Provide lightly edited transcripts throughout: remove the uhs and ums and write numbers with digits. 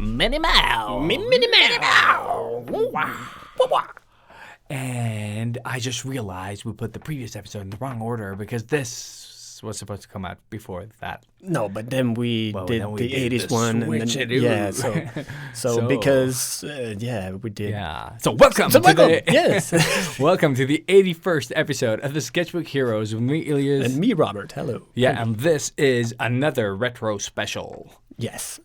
Minnie Mouse. Minnie Mouse. Wow. And I just realized we put the previous episode in the wrong order because this was supposed to come out before that. No, but then we did the 80s the one. And then, yeah, so because, we did. Yeah. So welcome. Yes. Welcome to the 81st episode of the Sketchbook Heroes with me, Ilias. And me, Robert. Hello. Yeah, and this is another retro special. Yes.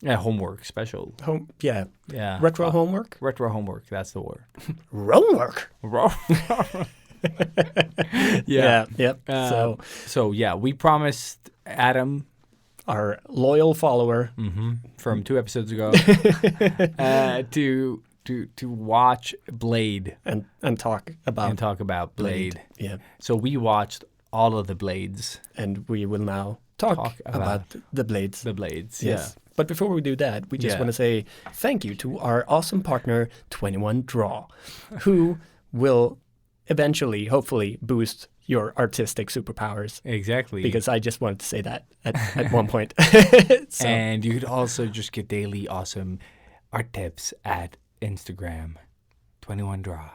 Homework special. Yeah. Yeah. Retro homework? Retro homework, that's the word. Homework. Yeah. Yep. So yeah, we promised Adam, our loyal follower, from 2 episodes ago, to watch Blade and talk about Blade. Yeah. So we watched all of the Blades, and we will now talk about the Blades. The Blades. Yes. Yeah. But before we do that, we just want to say thank you to our awesome partner, 21 Draw, who will eventually, hopefully, boost your artistic superpowers. Exactly. Because I just wanted to say that at one point. And you could also just get daily awesome art tips at Instagram, 21 Draw.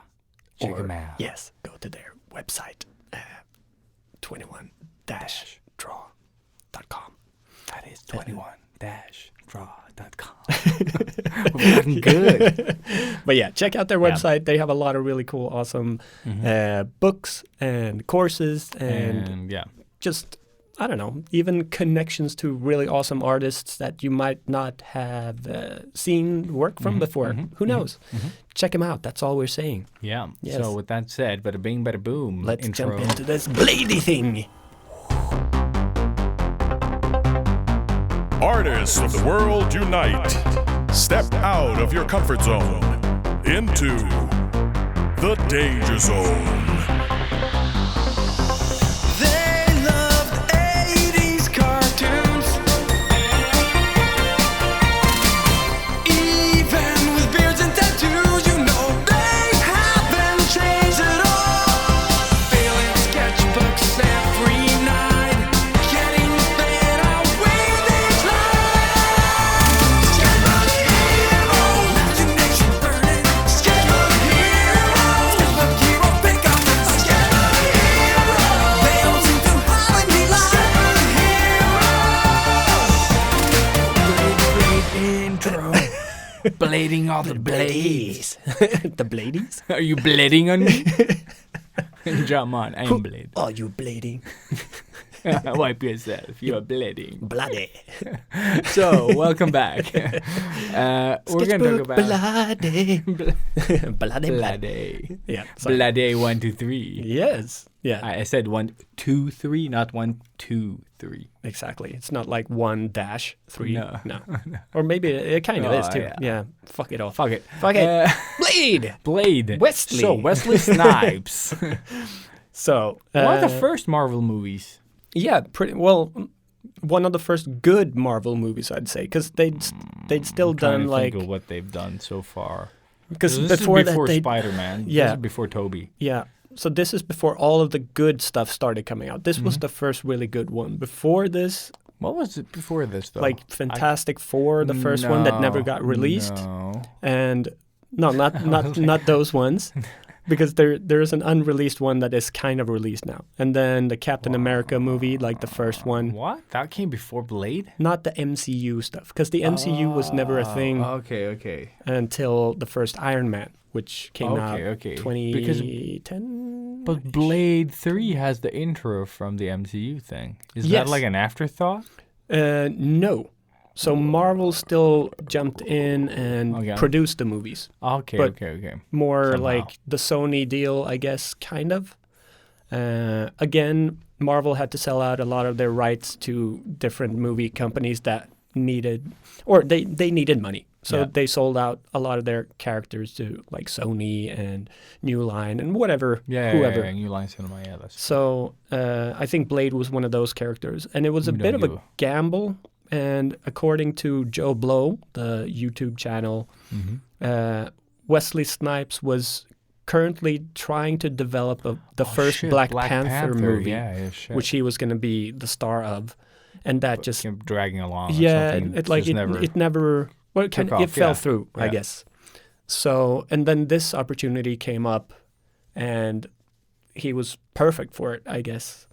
Check them out. Yes, go to their website, 21-draw.com. That is 21-draw.com. We're getting good. But yeah, check out their website. They have a lot of really cool, awesome books and courses and just, I don't know, even connections to really awesome artists that you might not have seen work from before. Who knows? Check them out. That's all we're saying. Yeah. Yes. So with that said, bada bing, bada boom. Let's jump into this bladey thing. Artists of the world unite. Step out of your comfort zone into the danger zone. They loved 80s cartoons, even with beards and tattoos. You know they haven't changed at all. Filling sketchbooks every night, getting better with each line. Sketchbook hero, imagination burning. Sketchbook hero, sketchbook hero, pick up the sketchbook hero. They don't seem to have any line. Intro. Blading all the blades. The Bladies? Are you blading on me? Jump on. I am Blade. Are you blading? Wipe yourself. You are blading. Bloody. So, welcome back. We're going to talk about... Bloody. Bloody. Blade. Yeah. Sorry. Blade 1, 2, 3. Yes. Yeah. I said 1, 2, 3, not 1, 2, 3. Exactly. It's not like 1-3. No. Or maybe it kind of is too. Yeah. Yeah. Fuck it all. Fuck it. Blade. Blade. Wesley. So, Wesley Snipes. So. One of the first Marvel movies. Yeah. Pretty well. One of the first good Marvel movies, I'd say, because they'd still done like. Think of what they've done so far. Because this before is before that, Spider-Man. Yeah. This is before Toby. Yeah. So this is before all of the good stuff started coming out. This was the first really good one. Before this, What was it before this, though? like Fantastic Four, the first one that never got released, No. and not those ones, because there is an unreleased one that is kind of released now, and then the Captain America movie, like the first one, What? That came before Blade? not the MCU stuff, because the MCU was never a thing Okay. until the first Iron Man, which came out 2010. But Blade 3 has the intro from the MCU thing. Is Yes. that like an afterthought? No. So Marvel still jumped in and produced the movies. Okay, But okay. More Somehow. like the Sony deal, I guess, kind of. Again, Marvel had to sell out a lot of their rights to different movie companies that needed, or they needed money. So they sold out a lot of their characters to like Sony and New Line and whoever. Yeah, New Line Cinema, that's So I think Blade was one of those characters. And it was a bit of a gamble. And according to Joe Blow, the YouTube channel, Wesley Snipes was currently trying to develop the first Black Panther movie, which he was going to be the star of. And that just kept dragging along. it never Well, took it off, fell yeah. through, I Yeah. guess. So, and then this opportunity came up, and he was perfect for it, I guess,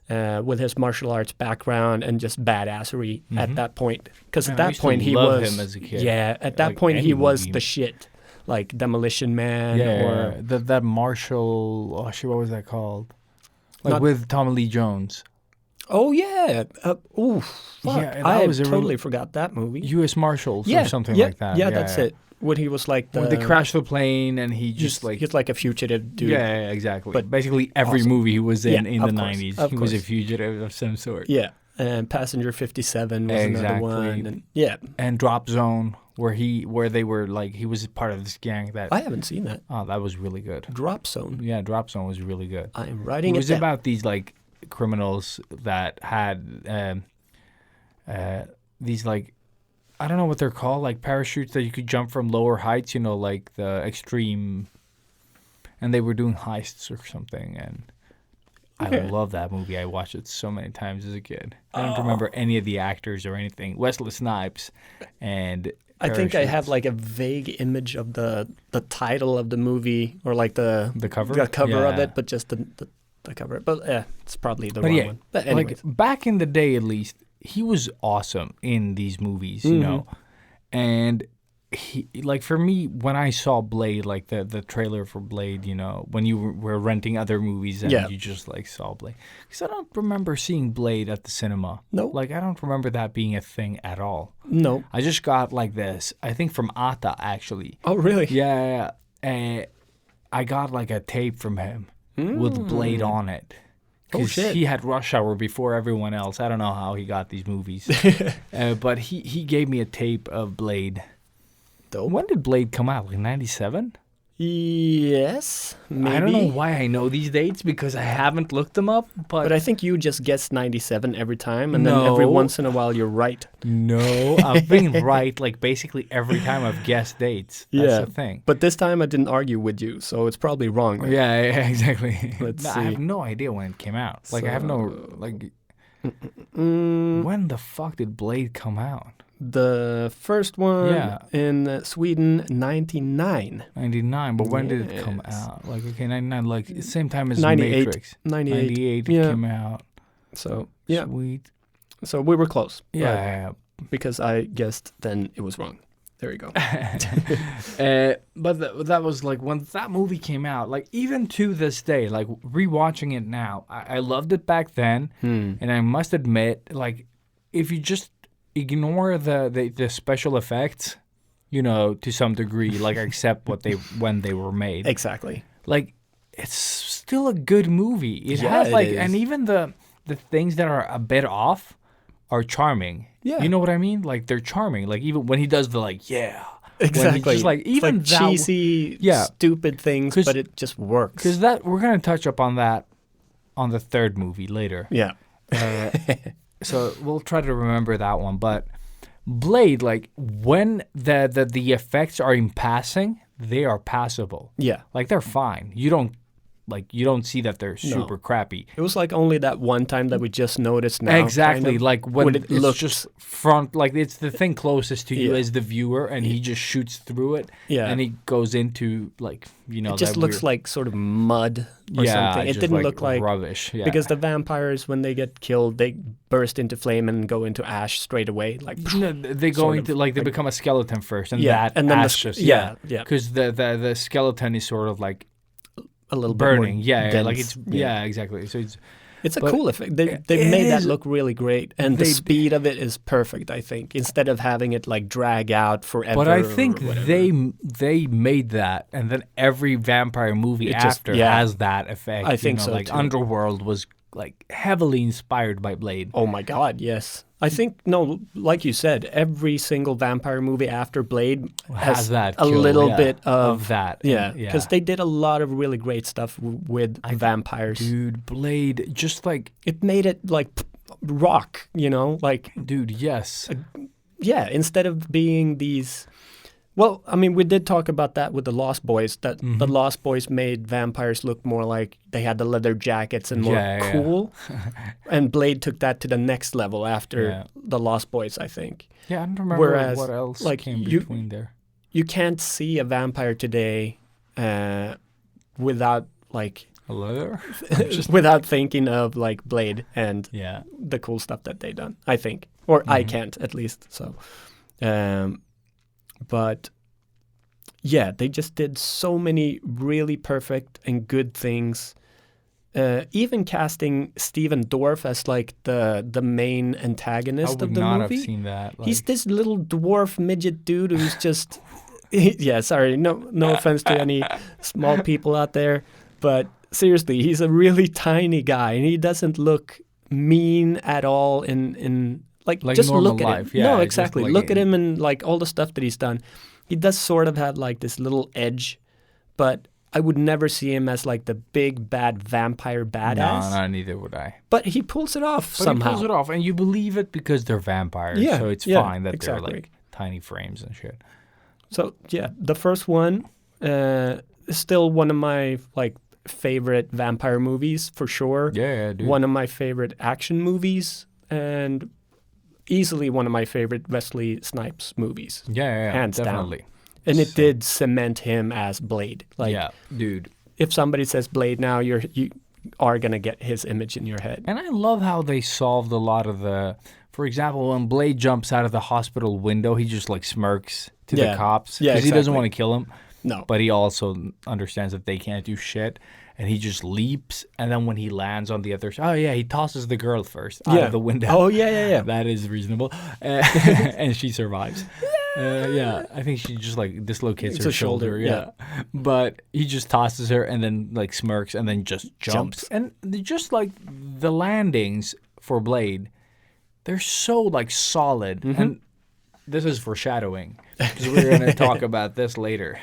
with his martial arts background and just badassery at that point. Because at Man, I that used to point he love was him as a kid. Yeah, at that Like, point he any was movie. the shit, like Demolition Man Yeah, or that Marshall. Oh shit, what was that called? Like Not- with Tommy Lee Jones. oh yeah, fuck, Yeah, that I was a totally really- forgot that movie. U.S. Marshals yeah, or something yeah, like that. Yeah, that's it. When he was like When they crashed the plane and he just he's like a fugitive dude. yeah, exactly. But But basically every awesome. movie he was in Yeah, the of course, 90s, of he was a course. fugitive of some sort. Yeah, and Passenger 57 was another Exactly. one. And yeah, And Drop Zone, where they were like he was part of this gang that I haven't seen that. oh that was really good. Drop Zone. Yeah, Drop Zone was really good. I am It writing was it down. about these like criminals that had these like I don't know what they're called, like parachutes that you could jump from lower heights, you know, like the extreme, and they were doing heists or something. And I Okay. love that movie. I watched it so many times as a kid. I don't remember any of the actors or anything. Wesley Snipes and I think I have parachutes. like a vague image of the title of the movie or like the cover? of Yeah. it, but just the cover. But yeah, it's probably the But wrong yeah, one. But anyways, like back in the day, at least he was awesome in these movies, Mm-hmm. you know. And he, like for me, when I saw Blade, like the trailer for Blade, you know, when you were renting other movies and Yeah. you just like saw Blade, because I don't remember seeing Blade at the cinema. No. Like I don't remember that being a thing at all. no. I just got like this, I think from Ata actually. Oh really? Yeah. I got like a tape from him with Blade on it. Oh, 'Cause shit. he had Rush Hour before everyone else. I don't know how he got these movies. But he gave me a tape of Blade. Dope. When did Blade come out? Like 97? Yes, maybe. I don't know why I know these dates because I haven't looked them up. But I think you just guessed 97 every time, and then every No. once in a while you're right. no, I've been right like basically every time I've guessed dates. That's the thing. But this time I didn't argue with you, so it's probably wrong. then. Yeah, exactly. Let's No, I have see. no idea when it came out. Like I have no like. Mm, When the fuck did Blade come out? the first one Yeah. in Sweden, 99. 99, but when did it come Yes. out? Like, okay, 99, like, same time as 98. Matrix. 98. 98 Yeah. came out. So, yeah. Sweet. So we were close. Yeah. But because I guessed then it was wrong. There you go. But that was like when that movie came out, like, even to this day, like, rewatching it now, I loved it back then. And I must admit, like, if you just ignore the special effects, you know, to some degree, like, accept when they were made. Exactly. Like it's still a good movie. It Yeah, has it like is. and even the things that are a bit off are charming. Yeah. You know what I mean? Like they're charming. Like even when he does the like yeah. Exactly. Just like It's even like that cheesy, yeah. stupid things, 'Cause- but it just works. because that we're gonna touch up on that on the third movie later. Yeah. So we'll try to remember that one. But Blade, like when the effects are in passing, they are passable. Yeah. Like they're fine. You don't see that they're super crappy. It was like only that one time that we just noticed now. Exactly, kind of, like when it it's looks just front, like it's the thing closest to you Yeah. as the viewer, and he just shoots through it, Yeah. and he goes into like you know It just that looks weird, like sort of mud or something. It just didn't look like rubbish. Yeah, because the vampires, when they get killed, they burst into flame and go into ash straight away. Like No, they go sort into of, like they become a skeleton first, and Yeah, that and then the ash sk- just yeah, yeah. because the skeleton is sort of like a little burning. bit Yeah, more like dense. it's yeah, exactly. So it's It's a But cool effect. They it made that is- look really great, and the they- speed of it is perfect. I think instead of having it like drag out forever. But I or think whatever. they made that, and then every vampire movie It just- after yeah. has that effect. I think so, Like too. Underworld was like heavily inspired by Blade. Oh my God, yes. I think no, like you said, every single vampire movie after Blade Has that a kill, little yeah, bit of that, Yeah, and- because they did a lot of really great stuff with vampires. Dude, Blade, just like It made it like rock, you know, like dude, yes, yeah. Instead of being these Well, I mean, we did talk about that with the Lost Boys, that the Lost Boys made vampires look more like they had the leather jackets and more cool. And Blade took that to the next level after the Lost Boys, I think. Yeah, I don't remember Whereas, what else like, came between there. You can't see a vampire today without, like... A leather? without thinking of, like, Blade and Yeah. the cool stuff that they done, I think. Or I can't, at least, so... But yeah, they just did so many really perfect and good things. Even casting Steven Dorff as like the main antagonist of the movie. I would not have seen that. Like... He's this little dwarf midget dude who's just sorry, no offense to any small people out there, but seriously, he's a really tiny guy and he doesn't look mean at all in like just look at life. him. Yeah, no, exactly. like look at him and like all the stuff that he's done. He does sort of have like this little edge, but I would never see him as like the big bad vampire badass. No, neither would I. But he pulls it off somehow. He pulls it off, and you believe it because they're vampires. Yeah, so it's fine that exactly. they're like tiny frames and shit. So yeah, the first one is still one of my like favorite vampire movies for sure. Yeah, dude. One of my favorite action movies and easily one of my favorite Wesley Snipes movies. Yeah, hands definitely. down. And it did cement him as Blade. Like, yeah, dude. If somebody says Blade now, you are gonna get his image in your head. And I love how they solved a lot of the. For example, when Blade jumps out of the hospital window, he just like smirks to the cops because he doesn't want to kill him. No, but he also understands that they can't do shit. And he just leaps, and then when he lands on the other side, he tosses the girl first out of the window. Oh, yeah. That is reasonable. And she survives. I think she just, like, dislocates her shoulder. Yeah. But he just tosses her and then, like, smirks and then just jumps. And just, like, the landings for Blade, they're so, like, solid. Mm-hmm. And this is foreshadowing, because we're going to talk about this later.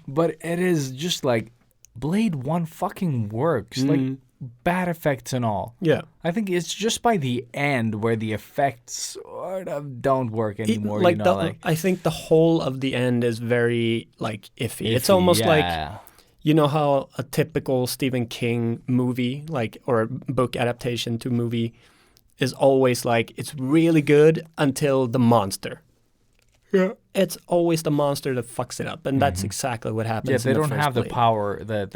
But it is just, like, Blade 1 fucking works. Like, bad effects and all. Yeah. I think it's just by the end where the effects sort of don't work anymore. I think the whole of the end is very, like, iffy. It's almost like, you know how a typical Stephen King movie, like, or a book adaptation to movie is always, like, it's really good until the monster. Yeah. It's always the monster that fucks it up, and that's exactly what happens. Yeah, they don't have the power, the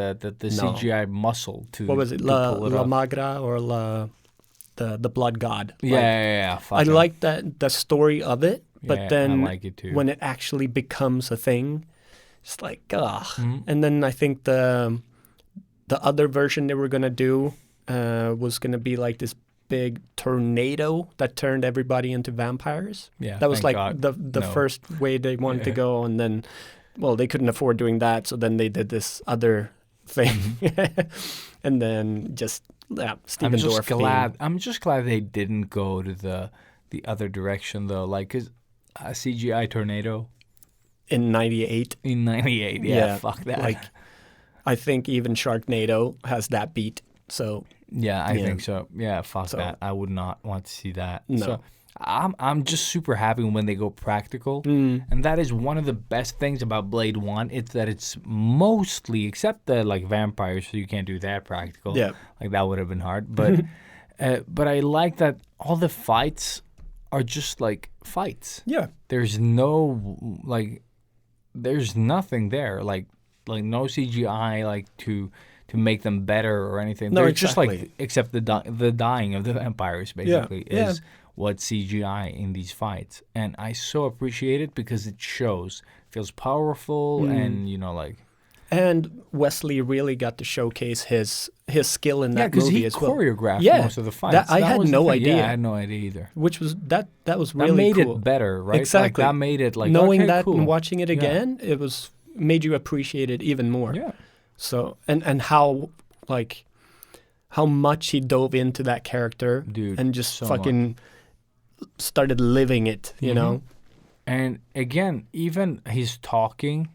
CGI muscle to. What was it, La Magra or the Blood God? Yeah. I like that the story of it, but then I like it too. When it actually becomes a thing, it's like ugh. And then I think the other version they were gonna do was gonna be like this big tornado that turned everybody into vampires. Yeah, that was like the first way they wanted to go, and then, well, they couldn't afford doing that, so then they did this other thing, and then Steven Dorff. I'm just glad they didn't go to the other direction though, like 'cause a CGI tornado in '98. In '98, yeah, fuck that. Like, I think even Sharknado has that beat. So. Yeah, I think so. Yeah, fuck that. I would not want to see that. No. So I'm just super happy when they go practical. And that is one of the best things about Blade 1. It's that it's mostly, except the like vampires, so you can't do that practical. Yeah. Like that would have been hard. But but I like that all the fights are just like fights. Yeah. There's no there's nothing there. Like no CGI like to make them better or anything. No, they're exactly. just like, except the dying of the vampires basically is what CGI in these fights. And I so appreciate it because it feels powerful and, like. And Wesley really got to showcase his skill in that movie as well. Yeah, because he choreographed most of the fights. I had no idea. Yeah, I had no idea either. Which was, that was really cool. That made cool. it better, right? Exactly. Like, that made it like, knowing okay, that cool. and watching it again, it made you appreciate it even more. Yeah. So, and how much he dove into that character. Dude, and just fucking started living it, you know? And again, even his talking,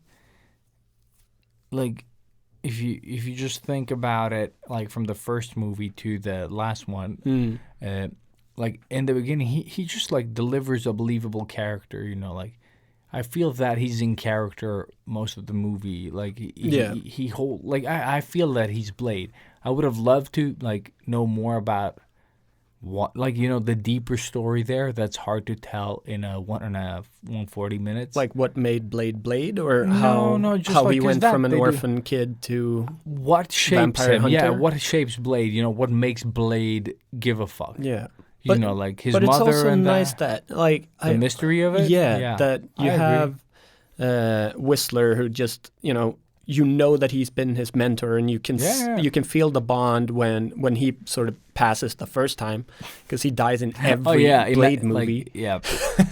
like, if you just think about it, like from the first movie to the last one, like in the beginning, he just like delivers a believable character, like, I feel that he's in character most of the movie. Like he hold like I feel that he's Blade. I would have loved to like know more about what, like, you know, the deeper story there that's hard to tell in a 140 minutes. Like what made Blade Blade, or just how like, he 'cause went that from an they do- orphan kid to what shapes Vampire him? Yeah, Hunter? what shapes Blade? You know, what makes Blade give a fuck? yeah. You know, like his but mother it's also and nice that like the mystery of it. that you I agree. have Whistler, who just you know that he's been his mentor, and you can you can feel the bond when he sort of passes the first time, because he dies in every Blade movie. Like, yeah,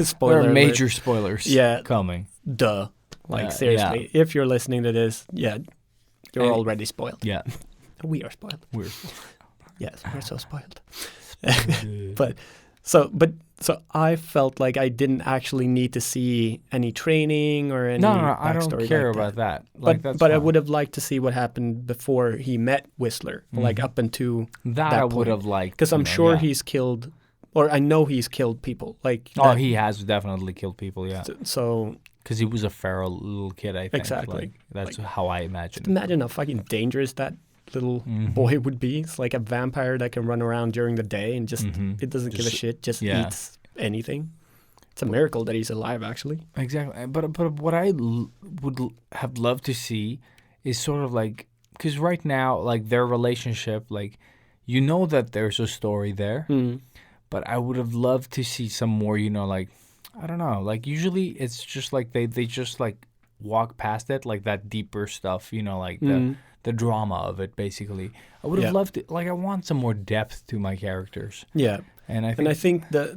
Spoiler there are alert. major spoilers. coming. Duh. Like Yeah, seriously, if you're listening to this, you're already spoiled. Yeah, We are spoiled. we're Yes, we're so spoiled. But so I felt like I didn't actually need to see any training or any no, I don't backstory care like about that. But Like, that's but I fine. would have liked to see what happened before he met Whistler, like up until that that I would point. have liked, because I'm you know, sure yeah. he's killed, or I know he's killed people. Like Oh, that- he has definitely killed people. Yeah, so because he was a feral little kid. I think Exactly. Like, that's how I imagine. it. imagine how fucking dangerous that little boy would be. It's like a vampire that can run around during the day and just it doesn't give a Just- shit, just yeah. eats anything. It's a miracle that he's alive, actually. Exactly, but what I would have loved to see is sort of like, because right now, like their relationship, like you know that there's a story there, but I would have loved to see some more. You know, like I don't know, like usually it's just like they just like walk past it, like that deeper stuff. You know, like the drama of it. Basically, I would have Yeah. loved it. Like I want some more depth to my characters, Yeah. and I think And I think that,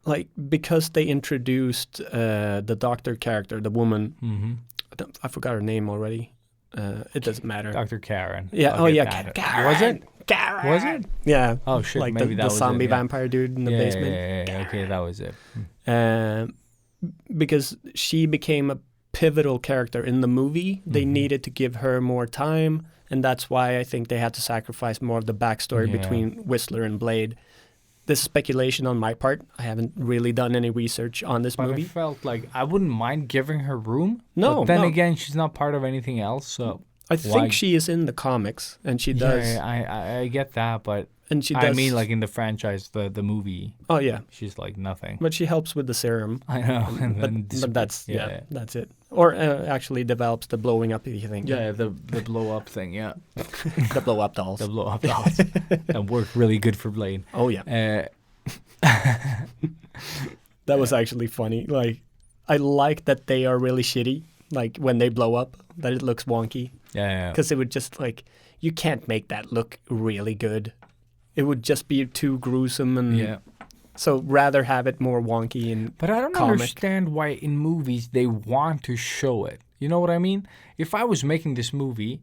like, because they introduced the doctor character, the woman, I forgot her name already. It doesn't matter. Dr. Karen. Yeah. I'll Oh, get yeah. that. Karen. Was it? Karen. Was it? Yeah. Oh shit! Like maybe that the was zombie it, yeah. vampire dude in the basement. Yeah. Okay, that was it. Because she became a pivotal character in the movie. They needed to give her more time, and that's why I think they had to sacrifice more of the backstory Yeah. between Whistler and Blade. This is speculation on my part. I haven't really done any research on this But movie. I felt like I wouldn't mind giving her room. No, but then no. again, she's not part of anything else. So I why- think she is in the comics, and she does. I get that, but And she I does. mean, like in the franchise, the movie, oh yeah, she's like nothing. but she helps with the serum. I know, and then But that's that's it. Or actually develops the blowing up thing. yeah, the blow up thing, yeah, The blow up dolls. the blow up dolls that worked really good for Blade. Oh yeah, that was actually funny. Like, I like that they are really shitty. Like when they blow up, that it looks wonky. Yeah. Because it would just like, you can't make that look really good. It would just be too gruesome, and Yeah. so rather have it more wonky and But I don't comic. understand why in movies they want to show it. You know what I mean? If I was making this movie,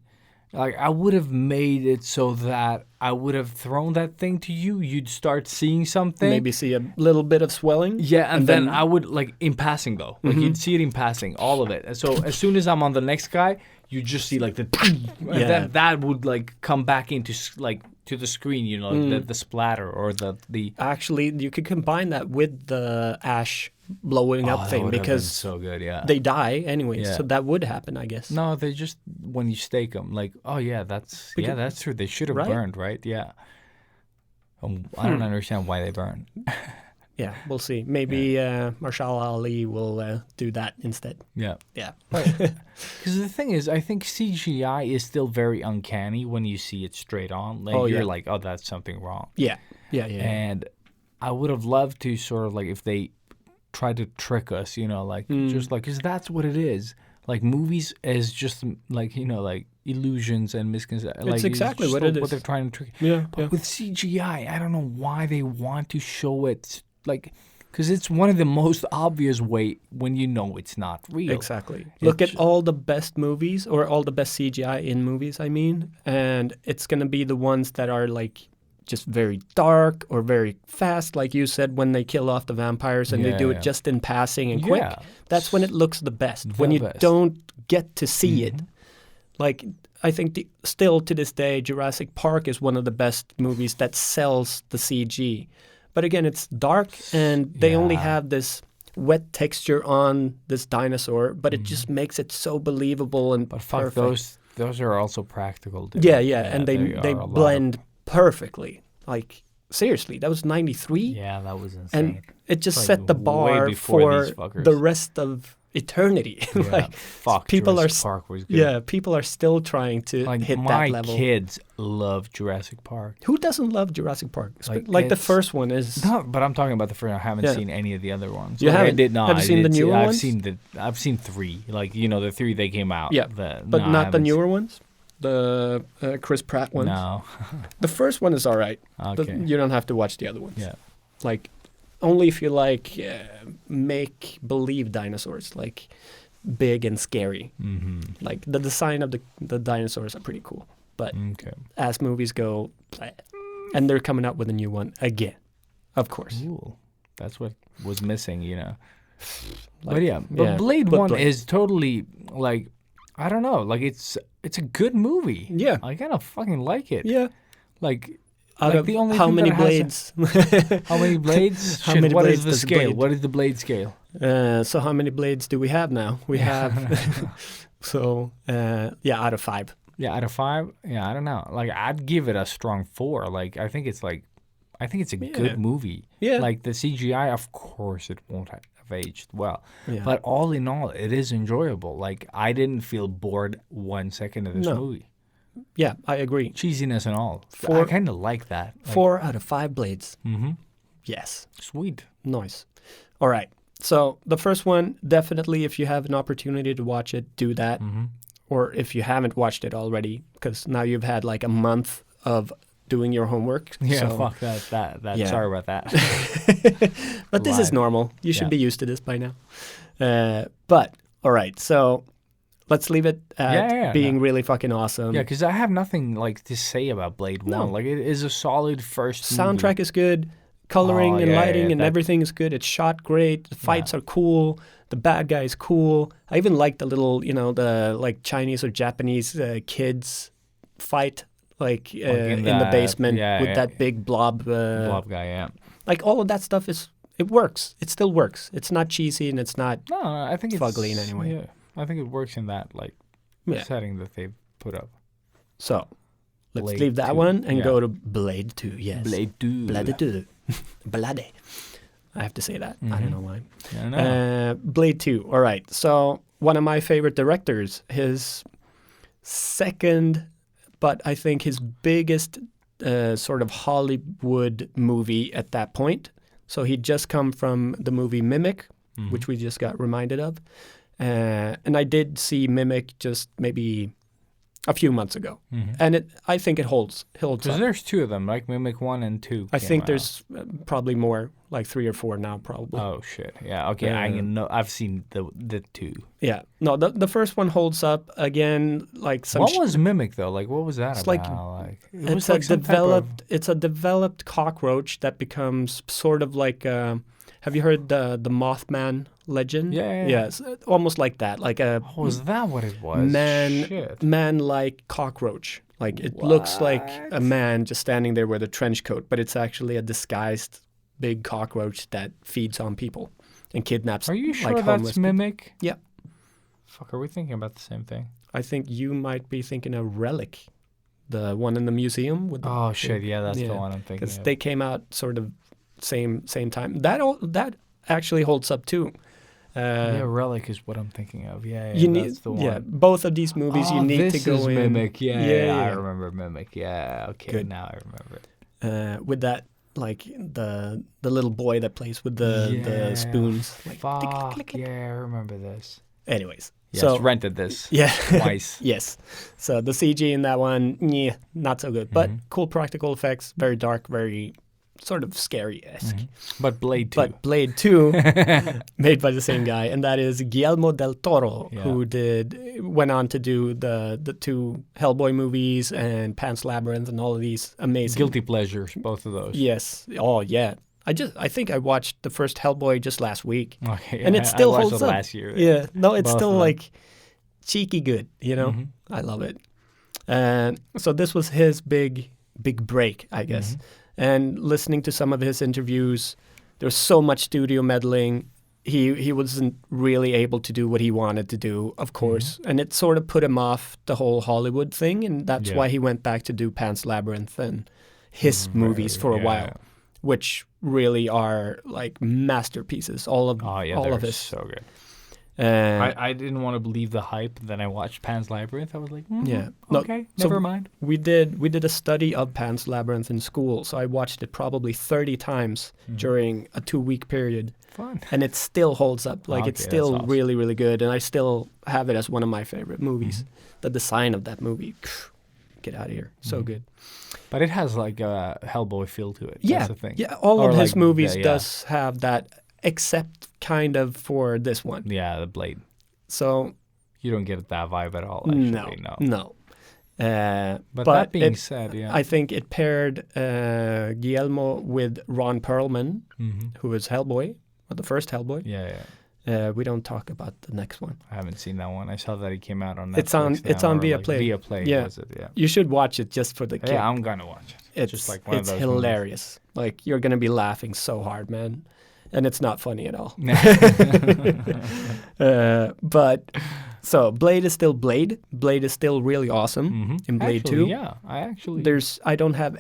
like I would have made it so that I would have thrown that thing to you. You'd start seeing something. maybe see a little bit of swelling. Yeah, and then I would like in passing though. Like you'd see it in passing, all of it. And so as soon as I'm on the next guy, you just see like the and Yeah. then that would like come back into like to the screen, you know, the splatter or the Actually, you could combine that with the ash blowing Oh, up that thing, would have been because so good, yeah. they die anyway. Yeah. So that would happen, I guess. No, they just when you stake them, like, oh yeah, that's that's true. They should have Right? burned, right? Yeah. I don't understand why they burn. Yeah, we'll see. Maybe Marshall Ali will do that instead. Yeah. Yeah. Because the thing is, I think CGI is still very uncanny when you see it straight on. Like you're like, oh, that's something wrong. Yeah. And I would have loved to sort of like if they tried to trick us, you know, like just like because that's what it is. Like movies is just like, you know, like illusions and misconceptions. Like, exactly just what it is. What they're trying to trick. Yeah. But with CGI, I don't know why they want to show it like because it's one of the most obvious way when you know it's not real. Exactly. Look at all the best movies, or all the best CGI in movies, I mean, and it's going to be the ones that are like just very dark or very fast, like you said, when they kill off the vampires and they do it just in passing and quick. Yeah. That's when it looks the best. When you best. don't get to see it. Like, I think still to this day, Jurassic Park is one of the best movies that sells the CG. But again, it's dark, and they only have this wet texture on this dinosaur, but it just makes it so believable and But fuck, perfect. those are also practical. Dude. Yeah, and they are a lot blend perfectly. Like seriously, that was 93. Yeah, that was insane. And it just Like, set the way bar before for these fuckers. the rest of eternity. Yeah, like fuck, people Jurassic are Park was good. yeah, people are still trying to Like hit my that level. kids love Jurassic Park. Who doesn't love Jurassic Park? Like, The it's- first one is. No, but I'm talking about the first. I haven't Yeah. seen any of the other ones. You Like, haven't? I did not. Have you seen the newer ones? I've seen 3. Like the 3 they came out. Yeah, but no, I not the haven't newer ones. The Chris Pratt ones. No. The first one is all right. Okay. You don't have to watch the other ones. Yeah. Like, only if you like make believe dinosaurs, like big and scary. Mm-hmm. Like the design of the dinosaurs are pretty cool. But Okay. as movies go, bleh. And they're coming out with a new one again, of course. Ooh, that's what was missing, Like, but yeah, but Blade but 1 Blade. is totally like, I don't know, like it's a good movie. Yeah. I kind of fucking like it. Yeah. Like, Out like of the only how thing many that has blades? how many blades? How Shit, many what blades is the does scale? Blade? What is the blade scale? So how many blades do we have now? We have out of 5. Yeah, out of 5. Yeah, I don't know. Like, I'd give it a strong 4. Like, I think it's a good movie. Yeah. Like the CGI, of course, it won't have aged well. Yeah. But all in all, it is enjoyable. Like, I didn't feel bored 1 second of this No. movie. Yeah, I agree. Cheesiness and all. Four- I kind of like that. Like, 4 out of 5 blades. Mm-hmm. Yes. Sweet. Nice. All right. So the first one, definitely, if you have an opportunity to watch it, do that. Mm-hmm. Or if you haven't watched it already, because now you've had like a month of doing your homework. Yeah, so- fuck that. Yeah. Sorry about that. But this is Live. normal. You should Yeah. be used to this by now. But all right, so let's leave it at Yeah, being really fucking awesome. Yeah, because I have nothing like to say about Blade 1. No. Like, it is a solid first Soundtrack is good. Coloring Oh, and yeah, lighting yeah, and that- everything is good. It's shot great. The fights are cool. The bad guy is cool. I even like the little, the like Chinese or Japanese kids fight, like in the that- basement yeah, with yeah, that big blob. blob guy, yeah. Like all of that stuff it works. It still works. It's not cheesy and it's not. No, I think it's Fugly in any way. Yeah, I think it works in that Yeah. setting that they've put up. So let's Blade leave that 2, one and yeah. go to Blade 2. Yes. Blade 2. Blade 2. Blade. I have to say that. I don't know why. I don't know. Blade 2. All right. So one of my favorite directors, his second, but I think his biggest sort of Hollywood movie at that point. So he'd just come from the movie Mimic, which we just got reminded of. And I did see Mimic just maybe a few months ago. And I think it holds Because up. there's 2 of them, like Mimic 1 and 2. I came think out. there's probably more, like 3 or 4 now, probably. Oh shit! Yeah. Okay. Yeah. I know. I've seen the 2. Yeah. No, the first one holds up again. Like some. What was Mimic though? Like, what was that It's about? like- it was It's a like some type of- developed. It's a developed cockroach that becomes sort of like. Have you heard the Mothman legend? Yeah. Yes, almost like that. Like a Oh, was that what it was? Shit. man-like cockroach. Like it looks like a man just standing there with a trench coat, but it's actually a disguised big cockroach that feeds on people and kidnaps. Are you sure like homeless that's people. Mimic? Yeah. Fuck, are we thinking about the same thing? I think you might be thinking of Relic, the one in the museum with the Oh shit! Yeah, that's the Yeah, one I'm thinking because of. they came out sort of same time. That actually holds up too. Yeah, Relic is what I'm thinking of. Yeah, you that's need, the one. yeah, both of these movies you need this to go is in. Mimic. Yeah, I Yeah. remember Mimic. Yeah, okay, Good. now I remember it. With that, like the little boy that plays with the spoons. Like, Fuck, tick, click, click. yeah, I remember this. Anyways, Yes, so rented this yeah, twice. yes. So the CG in that one, yeah, not so good, but cool practical effects, very dark, very sort of scary-esque. But Blade 2. But Blade 2, made by the same guy, and that is Guillermo del Toro, Yeah. who went on to do the 2 Hellboy movies and Pan's Labyrinth and all of these amazing. Guilty pleasures, both of those. Yes. Oh, yeah. I think I watched the first Hellboy just last week, Okay, and it still I watched holds it up. last year. Yeah. No, it's Both still of them. like cheeky good. I love it. And so this was his big break, I guess. And listening to some of his interviews, there's so much studio meddling. he wasn't really able to do what he wanted to do, of course, and it sort of put him off the whole Hollywood thing, and that's why he went back to do Pan's Labyrinth and his movies for a while, which really are like masterpieces. All of his. So good. I didn't want to believe the hype. Then I watched Pan's Labyrinth. I was like, okay, never mind. We did a study of Pan's Labyrinth in school, so I watched it probably 30 times during a 2-week period. Fun. And it still holds up. Like it's still awesome. really, really good, and I still have it as one of my favorite movies. The design of that movie, get out of here, so good. But it has like a Hellboy feel to it. Yeah, That's the thing. Yeah. All or of his like movies does have that, except kind of for this one. Yeah, the Blade. So you don't get that vibe at all. Actually, no. But that being said, I think it paired Guillermo with Ron Perlman, who was Hellboy, or the first Hellboy. Yeah. We don't talk about the next one. I haven't seen that one. I saw that it came out on Netflix. It's on Viaplay. Viaplay, yeah. was it? Yeah. You should watch it just for the kick. Yeah, I'm gonna watch it. It's just like one of those hilarious. Movies. Like you're gonna be laughing so hard, man. And it's not funny at all. But so Blade is still Blade. Blade is still really awesome in Blade 2. Yeah, I don't have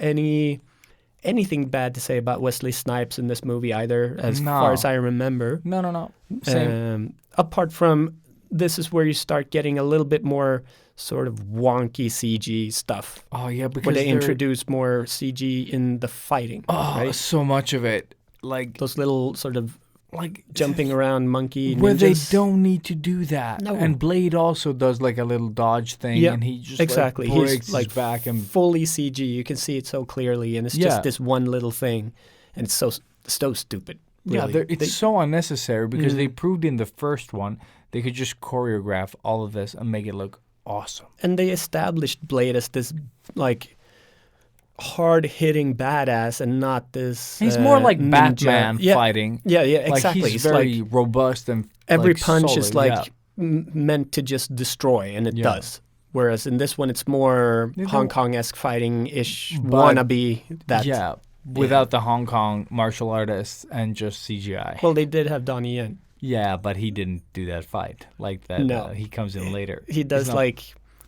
anything bad to say about Wesley Snipes in this movie either, as far as I remember. No. Same. Apart from this is where you start getting a little bit more sort of wonky CG stuff. Oh yeah, because where they introduce more CG in the fighting. Oh, right? So much of it. Like those little sort of like jumping around monkey ninjas. Where they don't need to do that. No. And Blade also does like a little dodge thing, and he just exactly. Like, breaks he's like his back and fully CG. You can see it so clearly, and it's just this one little thing, and it's so stupid. Really. Yeah, it's so unnecessary because they proved in the first one they could just choreograph all of this and make it look awesome. And they established Blade as this like hard-hitting badass and not this he's more like ninja. Batman fighting. Yeah, exactly. Like he's very robust and every like, punch solid, is like meant to just destroy, and it does. Whereas in this one, it's more Hong Kong-esque fighting-ish wannabe. That without the Hong Kong martial artists and just CGI. Well, they did have Donnie Yen. Yeah, but he didn't do that fight like that. No, he comes in later. He does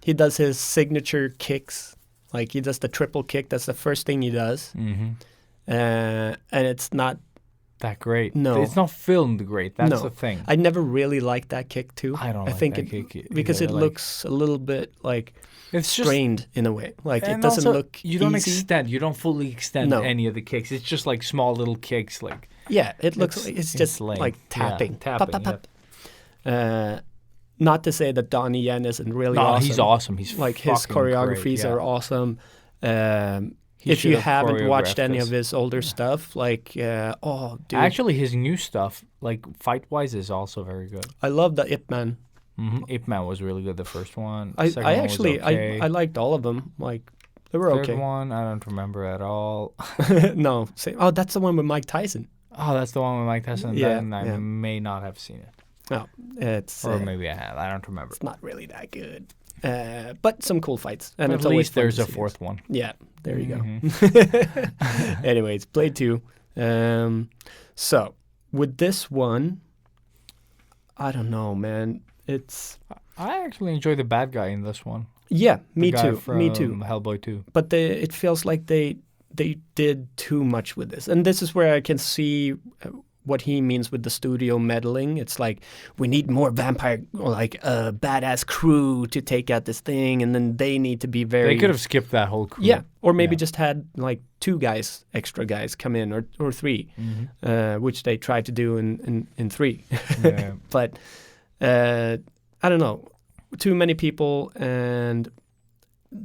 he does his signature kicks. Like he does the triple kick. That's the first thing he does. And it's not that great. No. It's not filmed great. That's the thing. I never really liked that kick too. I don't like that kick because it looks a little bit like it's strained in a way. Like it doesn't look you don't easy. You don't fully extend any of the kicks. It's just like small little kicks. Like it looks like it's just lame. like tapping. Yeah, tapping. Pop, pop. Not to say that Donnie Yen isn't really awesome. No, he's awesome. He's like his choreographies are awesome. If you haven't watched any of his older stuff, like dude. Actually, his new stuff, like fight-wise, is also very good. I love the Ip Man. Ip Man was really good. The first one. I actually I liked all of them. Like they were okay. Third one, I don't remember at all. No, same. Oh, that's the one with Mike Tyson. Oh, that's the one with Mike Tyson. Yeah, then I may not have seen it. No, it's or maybe I have. I don't remember. It's not really that good, but some cool fights. And at least there's a fourth one. Yeah, there you go. Anyways, Blade 2. So with this one, I don't know, man. I actually enjoy the bad guy in this one. Yeah, me too. Me too. Hellboy 2. But it feels like they did too much with this, and this is where I can see what he means with the studio meddling. It's like we need more vampire, like a badass crew to take out this thing, and then they need to be very. They could have skipped that whole crew. Yeah, or maybe just had like 2 extra guys come in, or 3, which they tried to do in 3. Yeah. But I don't know, too many people, and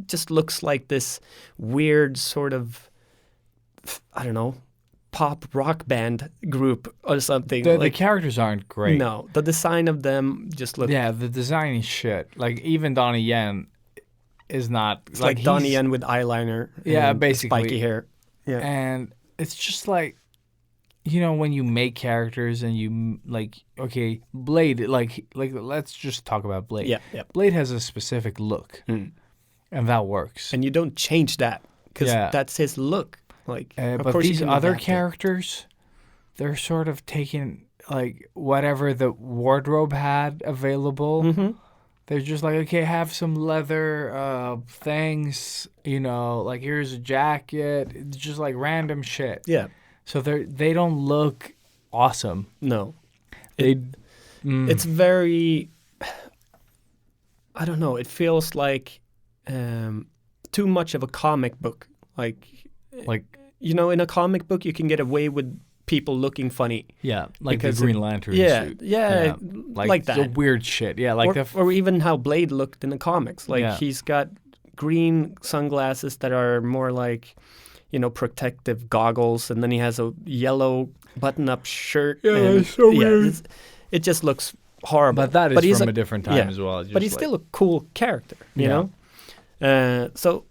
just looks like this weird sort of, I don't know, pop rock band group or something. The characters aren't great. No, the design of them just look. Yeah, the design is shit. Like even Donnie Yen is not. It's like Donnie Yen with eyeliner. Yeah, and basically spiky hair. Yeah, and it's just like, you know, when you make characters and you like, okay, Blade, like let's just talk about Blade. Yeah. Blade has a specific look, and that works. And you don't change that because that's his look. Like, but these other characters, they're sort of taking like whatever the wardrobe had available. Mm-hmm. They're just like, okay, have some leather things, you know, like here's a jacket. It's just like random shit. Yeah. So they don't look awesome. No. It's very, I don't know, it feels like too much of a comic book. Like, you know, in a comic book, you can get away with people looking funny. Yeah, like because the Green Lantern suit. Yeah, like that. The weird shit. Yeah, like or even how Blade looked in the comics. Like he's got green sunglasses that are more like, you know, protective goggles, and then he has a yellow button-up shirt. Yeah, it's so weird. It just looks horrible. But that is from a different time as well. But he's still a cool character, you know? So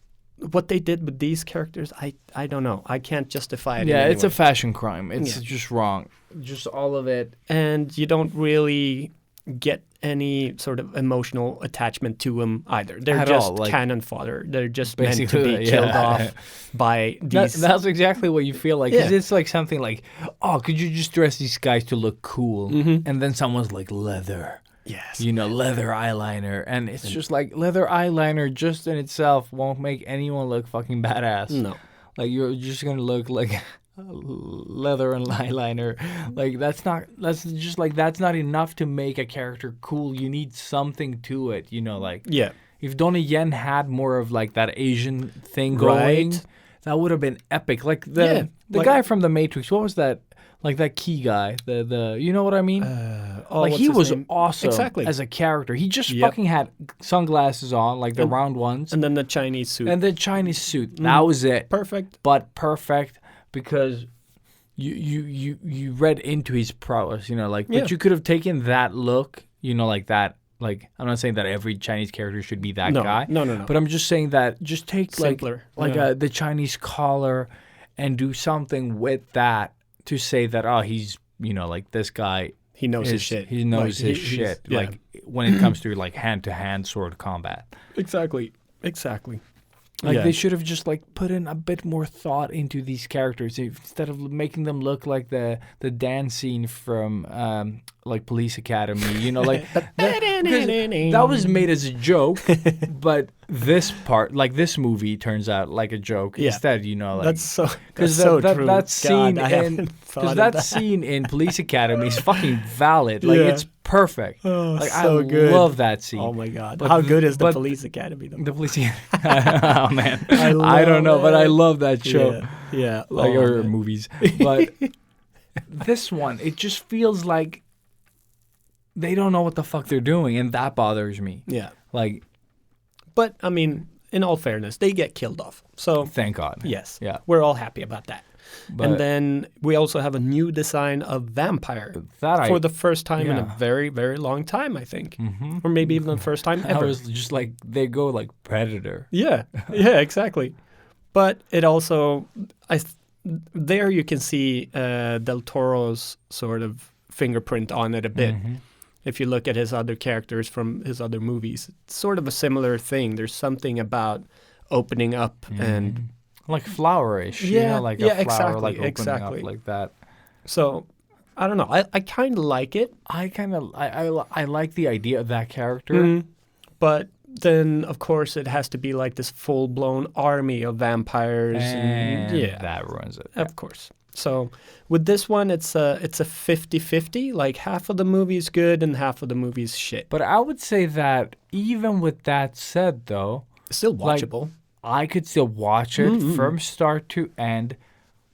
what they did with these characters, I don't know. I can't justify it. Yeah, it's a fashion crime. It's just wrong. Just all of it. And you don't really get any sort of emotional attachment to them either. They're At just all, like, cannon fodder. They're just meant to basically, be killed off by these. That's exactly what you feel like. 'Cause it's like something like, oh, could you just dress these guys to look cool? Mm-hmm. And then someone's like, leather. Yes. You know, leather eyeliner. And it's just like, leather eyeliner just in itself won't make anyone look fucking badass. No. Like, you're just going to look like leather and eyeliner. Like, that's not enough to make a character cool. You need something to it, you know, like. Yeah. If Donnie Yen had more of like that Asian thing going, that would have been epic. Like the guy from The Matrix, what was that? Like that key guy, the you know what I mean? Like he was awesome as a character. He just fucking had sunglasses on, like the round ones, and then the Chinese suit. That was it. Perfect. But perfect because you read into his prowess, you know, like. But you could have taken that look, you know, like that. Like, I'm not saying that every Chinese character should be that guy. No. But I'm just saying that just take simpler, the Chinese collar and do something with that to say that, oh, he's, you know, like this guy. He knows his shit. He knows his shit. Like when it comes to like hand-to-hand sword combat. Exactly. Like they should have just like put in a bit more thought into these characters instead of making them look like the dance scene from like Police Academy, you know, like that was made as a joke, but this part, like this movie, turns out like a joke instead, you know, like that's so true. That scene in Police Academy is fucking valid. Like it's perfect. Oh, like so I good. love that scene. Oh my god, how good is the Police Academy though? The Police oh man, I don't know, but I love that show. Yeah. Like movies, but this one, it just feels like they don't know what the fuck they're doing, and that bothers me. Yeah. Like, but I mean, in all fairness, they get killed off. So thank God. Yes. Yeah. We're all happy about that. But and then we also have a new design of vampire for the first time in a very, very long time, I think. Mm-hmm. Or maybe even the first time ever. I was just like, they go like Predator. Yeah. Yeah, exactly. But it also, there you can see Del Toro's sort of fingerprint on it a bit. Mm-hmm. If you look at his other characters from his other movies, it's sort of a similar thing. There's something about opening up and like flowerish, you know, like a flower, like opening up like that. So, I don't know. I kind of like it. I like the idea of that character, but then of course it has to be like this full-blown army of vampires, and that ruins it. Of course. So with this one, it's a 50-50. Like half of the movie is good and half of the movie is shit. But I would say that even with that said, though, it's still watchable. Like, I could still watch it from start to end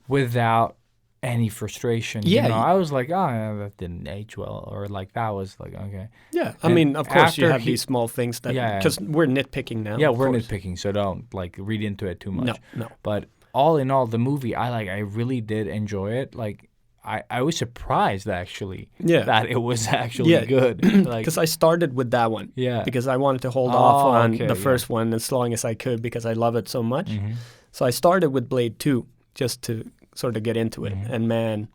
without any frustration. Yeah, you know, I was like, oh, yeah, that didn't age well, or like that was like okay. Yeah, I mean, of course you have these small things that because we're nitpicking now. Yeah, we're nitpicking, so don't like read into it too much. No. But all in all, the movie, I really did enjoy it. Like, I was surprised actually that it was actually good. Because I started with that one. Yeah. Because I wanted to hold off on the first one as long as I could because I love it so much. Mm-hmm. So I started with Blade 2 just to sort of get into it. And man,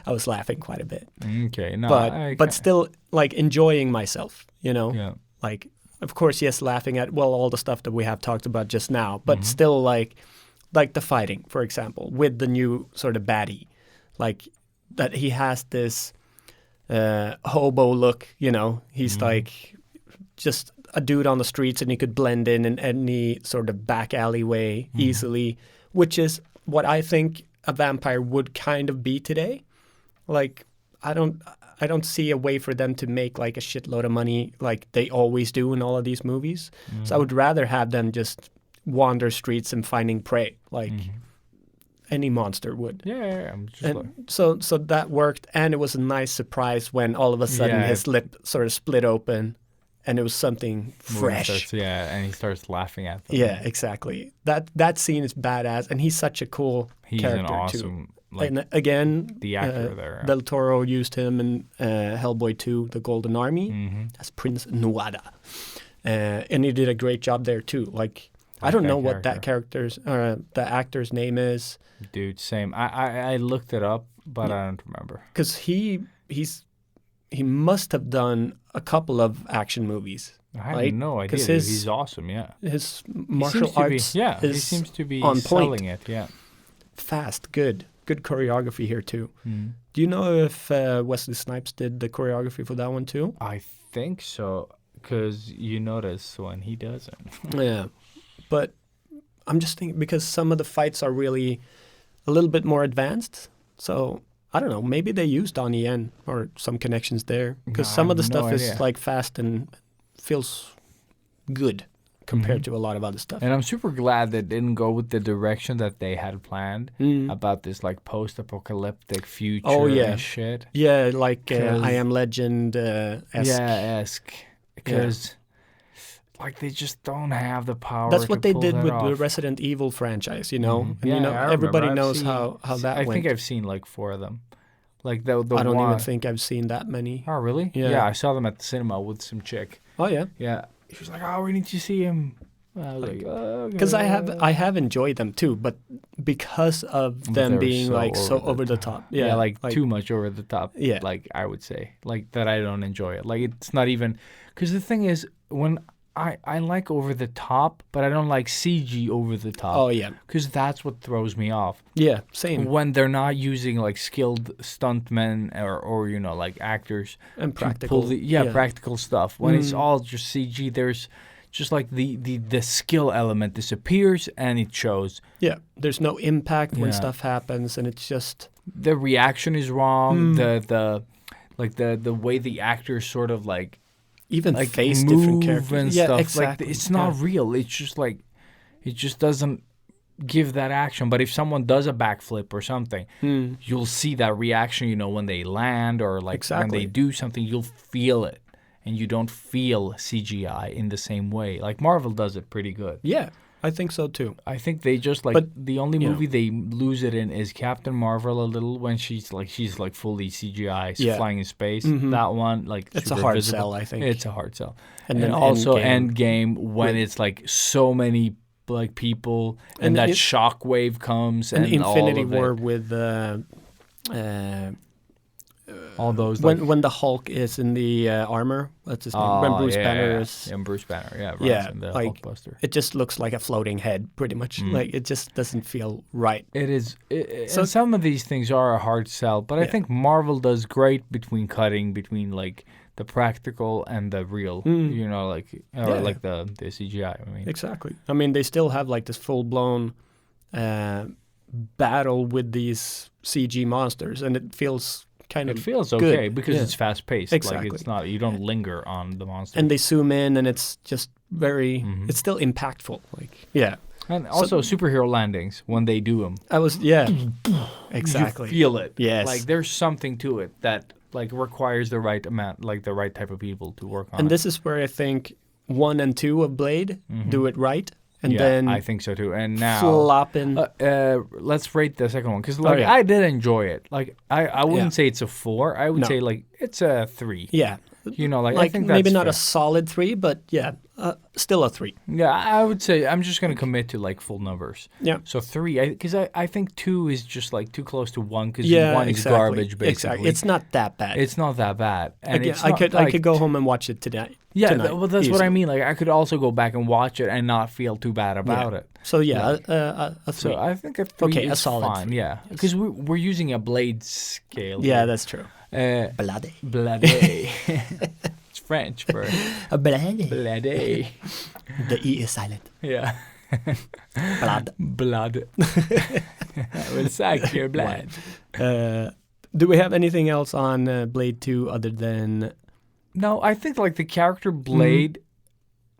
I was laughing quite a bit. Okay. No, but still like enjoying myself, you know? Yeah. Like, of course, yes, laughing at, all the stuff that we have talked about just now, but still like the fighting, for example, with the new sort of baddie. Like that he has this hobo look. You know, he's like just a dude on the streets, and he could blend in any sort of back alleyway easily, which is what I think a vampire would kind of be today. Like, I don't see a way for them to make like a shitload of money like they always do in all of these movies. So I would rather have them just wander streets and finding prey like any monster would. Yeah, I'm just And like, so that worked, and it was a nice surprise when all of a sudden Yeah, his lip sort of split open, and it was something fresh. and he starts laughing at them. Yeah, exactly. That scene is badass, and he's such a cool He's character an awesome, too. like, And again, the actor there. Del Toro used him in Hellboy 2, The Golden Army, as Prince Nuada. And he did a great job there too. Like, I don't that know what that character. the actor's name is. Dude, same. I looked it up, but I don't remember. Because he must have done a couple of action movies. I have right? no idea. 'Cause Dude. his- He's awesome, yeah. His He martial seems to be- arts yeah, he is seems to be on point. selling it, yeah. Fast, good choreography here too. Mm. Do you know if Wesley Snipes did the choreography for that one too? I think so, because you notice when he doesn't. Yeah, but I'm just thinking because some of the fights are really a little bit more advanced. So I don't know. Maybe they used Donnie Yen or some connections there because No, some I of the have no stuff is idea. like fast and feels good compared to a lot of other stuff. And I'm super glad they didn't go with the direction that they had planned about this like post-apocalyptic future Oh, yeah. and shit. Yeah, like 'Cause- I Am Legend. esque. Because like they just don't have the power. That's what to they pull did that with the off. Resident Evil franchise, you know. Mhm. And Yeah, you know, I remember. everybody I've knows seen- how that I went. think I've seen like 4 of them. Like the I don't one. even think I've seen that many. Oh really? Yeah. I saw them at the cinema with some chick. Oh yeah, Yeah. She was like, "Oh, we need to see him." I was like, "Oh, because I have enjoyed them too, but because of them They're being so like so over the over the top. Yeah, like too much over the top. Yeah. Like I would say, like that I don't enjoy it. Like it's not even, because the thing is, when I like over the top, but I don't like CG over the top. Oh yeah, Because that's what throws me off. yeah, same. When they're not using like skilled stuntmen or you know like actors And to practical, pull the practical stuff. When it's all just CG, there's just like the skill element disappears and it shows. Yeah, there's no impact when Yeah. stuff happens, and it's just The reaction is wrong. The way the actors sort of like even like face move different characters. and Yeah, stuff. exactly. Like it's not real. It's just like it just doesn't give that action. But if someone does a backflip or something, you'll see that reaction. You know, when they land or like when Exactly. they do something, you'll feel it, and you don't feel CGI in the same way. Like Marvel does it pretty good. Yeah, I think so too. I think they just like But, the only you know. movie they lose it in is Captain Marvel a little when she's like fully CGI Yeah. flying in space. Mhm. That one like It's a super hard visible. sell, I think. It's a hard sell. And And then also Endgame. Endgame when With- it's like so many like people and, And that it- shockwave comes And and Infinity all of War it. with All those when the Hulk is in the armor. What's his name? When Bruce Banner is. and Bruce Banner, runs Yeah, in the like, Hulkbuster. It just looks like a floating head, pretty much. Like it just doesn't feel right. It is. So- And some of these things are a hard sell, but I Yeah. think Marvel does great between cutting between like the practical and the real. You know, like or Yeah. like the CGI. I mean, Exactly. I mean, they still have like this full blown battle with these CG monsters, and it feels kind it of feels good. okay because Yeah. it's fast paced. Exactly. Like it's not. You don't linger on the monster. And they zoom in, and it's just very. It's still impactful. Like yeah, And also superhero landings when they do them. I was exactly. You feel it. Yes. Like there's something to it that like requires the right amount, like the right type of people to work on And it. this is where I think 1 and 2 of Blade do it right, and yeah, then I think so too. And now flopping. let's rate the second one because like yeah. I did enjoy it. Like I wouldn't Yeah. say it's a 4. I would No. say like it's a 3. yeah, You know, like I like think maybe that's not fair. a solid 3, but yeah, still a 3. Yeah, I would say I'm just gonna commit to like full numbers. Yeah. So 3, because I think 2 is just like too close to 1 because Yeah, 1 is exactly. garbage basically. Exactly. It's not that bad. It's not that bad. And Again, it's I not, could like, go home and watch it Yeah, tonight, well, that's what I easily. mean. Like, I could also go back and watch it and not feel too bad about it. So yeah, a 3. So I think a 3 Okay, a is solid fine. 3, Yeah, because we're using a blade scale. yeah, here. that's true. Bloody. Blade. It's French for A bloody. blade. The E is silent. Yeah. Blood. Blood. I will suck your blood. Do we have anything else on Blade 2 other than... No, I think like the character Blade,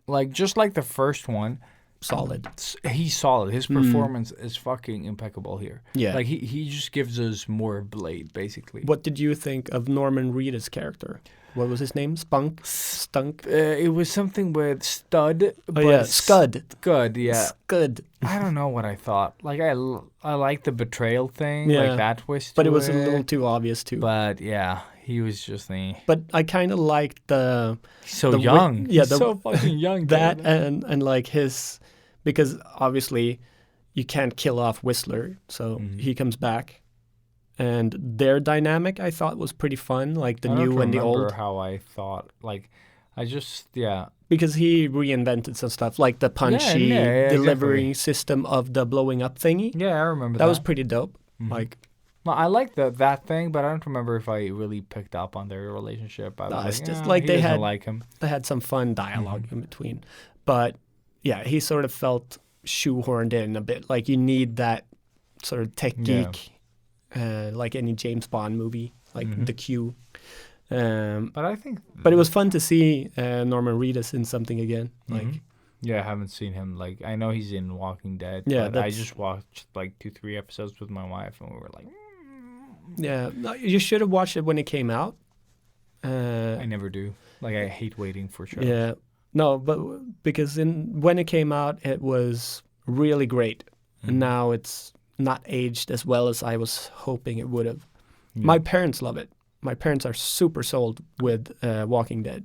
like just like the first one, solid? he's solid. His performance is fucking impeccable here. Yeah. Like he just gives us more Blade, basically. What did you think of Norman Reedus' character? What was his name? Stunk? It was something with Stud. Oh yeah, Scud. Scud, yeah. Scud. I don't know what I thought. Like I like the betrayal thing, Yeah. like that twist. But to it was a little too obvious too. But yeah, he was just But I kind of liked the... so the young. yeah, He's so fucking young. that dude. and like his... Because obviously you can't kill off Whistler, so he comes back. And their dynamic, I thought, was pretty fun, like the I new don't and the remember old. how I thought. Like, I just Because he reinvented some stuff, like the punchy yeah, delivery exactly. system of the blowing up thingy. Yeah, I remember that. That was pretty dope. Like, Well, I like that thing, but I don't remember if I really picked up on their relationship. I was it's like, just like he they doesn't had like him. they had some fun dialog in between. But yeah, he sort of felt shoehorned in a bit. Like you need that sort of tech Yeah. geek, like any James Bond movie, like the Q. But I think. But it was fun to see Norman Reedus in something again. Like, Yeah, I haven't seen him. Like, I know he's in Walking Dead. Yeah, but I that's- just watched like 2-3 episodes with my wife, and we were like, yeah, no, you should have watched it when it came out. I never do. Like, I hate waiting for shows. Yeah, no, but because when it came out, it was really great, and now it's not aged as well as I was hoping it would have. My parents love it. My parents are super sold with Walking Dead,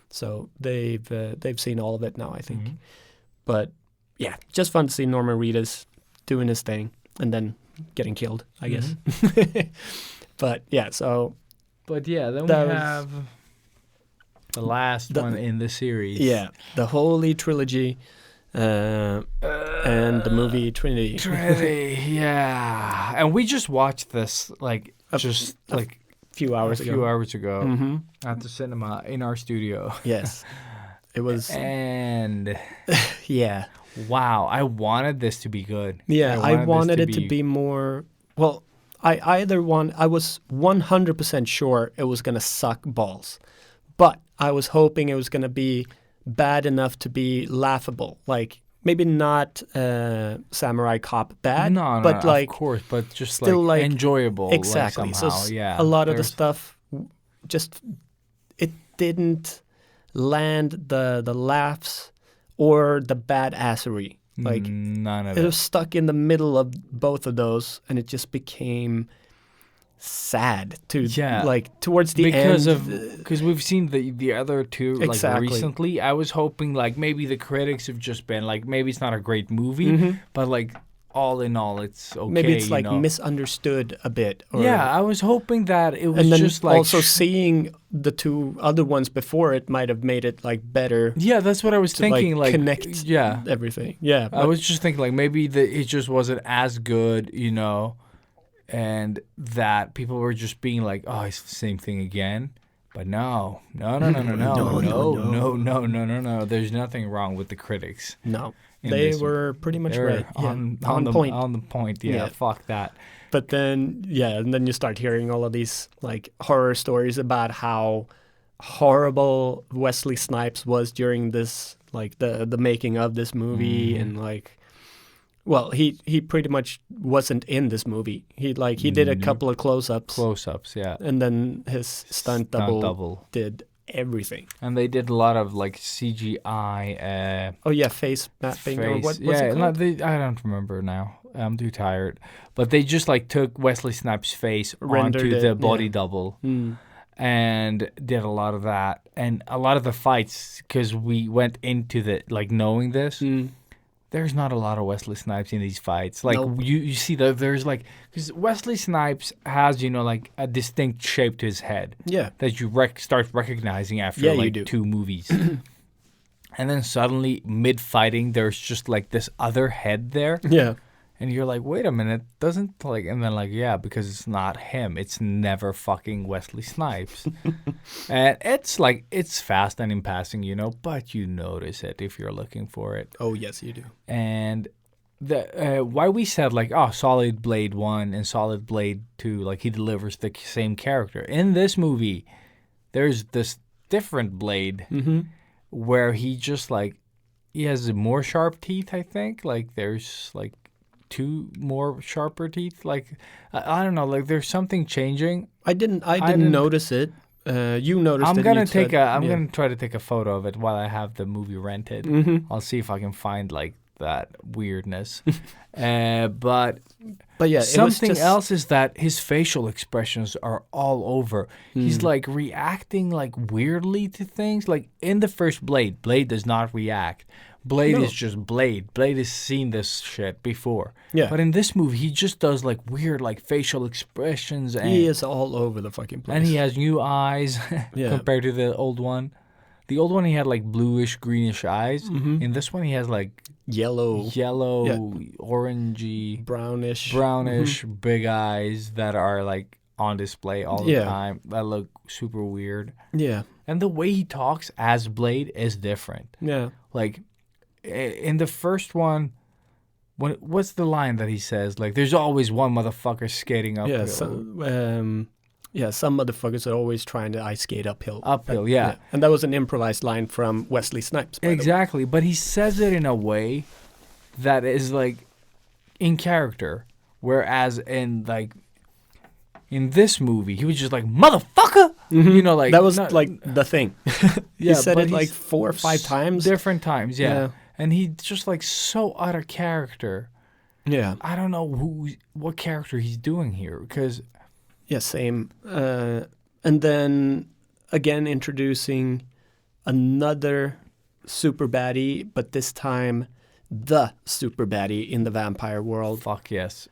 so they've seen all of it now, I think. But yeah, just fun to see Norman Reedus doing his thing and then getting killed, I guess. But yeah, so But yeah, then we That was- have the last one in the series. yeah, the Holy Trilogy and the movie Trinity. Trinity, yeah. And we just watched this like A few hours a ago. few hours ago Mm-hmm. at the cinema in our studio. Yes, it was. And Yeah, wow, I wanted this to be good. yeah. I wanted this it to be more. Well, I was 100% sure it was gonna suck balls, but I was hoping it was gonna be bad enough to be laughable. Like maybe not Samurai Cop bad, No, but like of course, but just still, like, enjoyable. exactly. Like, So somehow, yeah. a lot of the There's- stuff just it didn't land the laughs or the badassery. Like none of it it. was stuck in the middle of both of those, and it just became sad to Yeah. like towards the because end. because we've seen the other two like Exactly. recently. I was hoping like maybe the critics have just been like maybe it's not a great movie, but like all in all it's okay. maybe it's like you know? misunderstood a bit. Or, Yeah, I was hoping that it was and then just like also seeing the two other ones before it might have made it like better yeah, that's what I was to thinking. like Like connect yeah, everything. Yeah, I but- was just thinking like maybe it just wasn't as good, you know, and that people were just being like, oh, it's the same thing again. But no. There's nothing wrong with the critics. no, in they this. were pretty much They're right. Yeah, on the point. On the point. Yeah, Yeah. fuck that. But then, yeah, and then you start hearing all of these like horror stories about how horrible Wesley Snipes was during this, like the making of this movie, and like, well, he pretty much wasn't in this movie. He did a couple of close-ups, Close-ups, yeah. and then his stunt double did everything. And they did a lot of like CGI. Oh yeah, face mapping or what's it called? I don't remember now. I'm too tired. But they just like took Wesley Snipes' face Rendered onto it, the body yeah. double. Mm. And did a lot of that, and a lot of the fights because we went into the like knowing this, there's not a lot of Wesley Snipes in these fights. Like Nope. you see that there's like, because Wesley Snipes has like a distinct shape to his head. Yeah. That you start recognizing after Yeah, you like do. 2 movies. And then suddenly mid fighting, there's just like this other head there. Yeah. And you're like, wait a minute, doesn't like, and then like, yeah, because it's not him. It's never fucking Wesley Snipes. And it's like, it's fast and in passing, but you notice it if you're looking for it. Oh, yes, you do. And the why we said like, oh, Solid Blade 1 and Solid Blade 2, like he delivers the same character. In this movie, there's this different Blade where he just like, he has more sharp teeth, I think. Like there's like 2 more sharper teeth. Like I don't know. Like there's something changing. I didn't notice it. You noticed it. I'm gonna try to take a photo of it while I have the movie rented. I'll see if I can find like that weirdness. But yeah, something else is that his facial expressions are all over. He's like reacting like weirdly to things. Like in the first Blade does not react. Blade is just Blade. Blade has seen this shit before. Yeah. But in this movie, he just does like weird like facial expressions. And he is all over the fucking place. and he has new eyes compared to the old one. The old one, he had like bluish, greenish eyes. In this one, he has like yellow, orangey, brownish, big eyes that are like on display all the time. That look super weird. Yeah. And the way he talks as Blade is different. Yeah. Like in the first one, what's the line that he says? Like, there's always one motherfucker skating uphill. Some motherfuckers are always trying to ice skate uphill. Yeah. And that was an improvised line from Wesley Snipes. By Exactly. But he says it in a way that is like in character. Whereas in this movie, he was just like, motherfucker! Like... That was like the thing. He said it like 4 or 5 times. Different times, yeah. And he's just like so out of character. Yeah. I don't know what character he's doing here because... Yeah, same. And then again introducing another super baddie, but this time the super baddie in the vampire world. Fuck yes.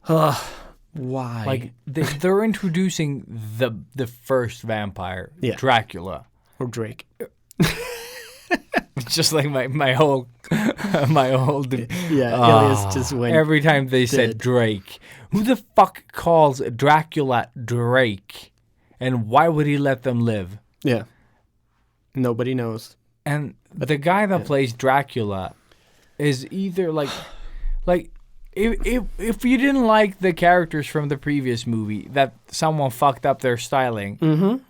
Why? Like they're introducing the first vampire, Dracula or Drake. Just like my whole Elias just went every time they said Drake. Who the fuck calls Dracula Drake? And why would he let them live? Yeah. Nobody knows. And the guy that plays Dracula is either like if you didn't like the characters from the previous movie that someone fucked up their styling.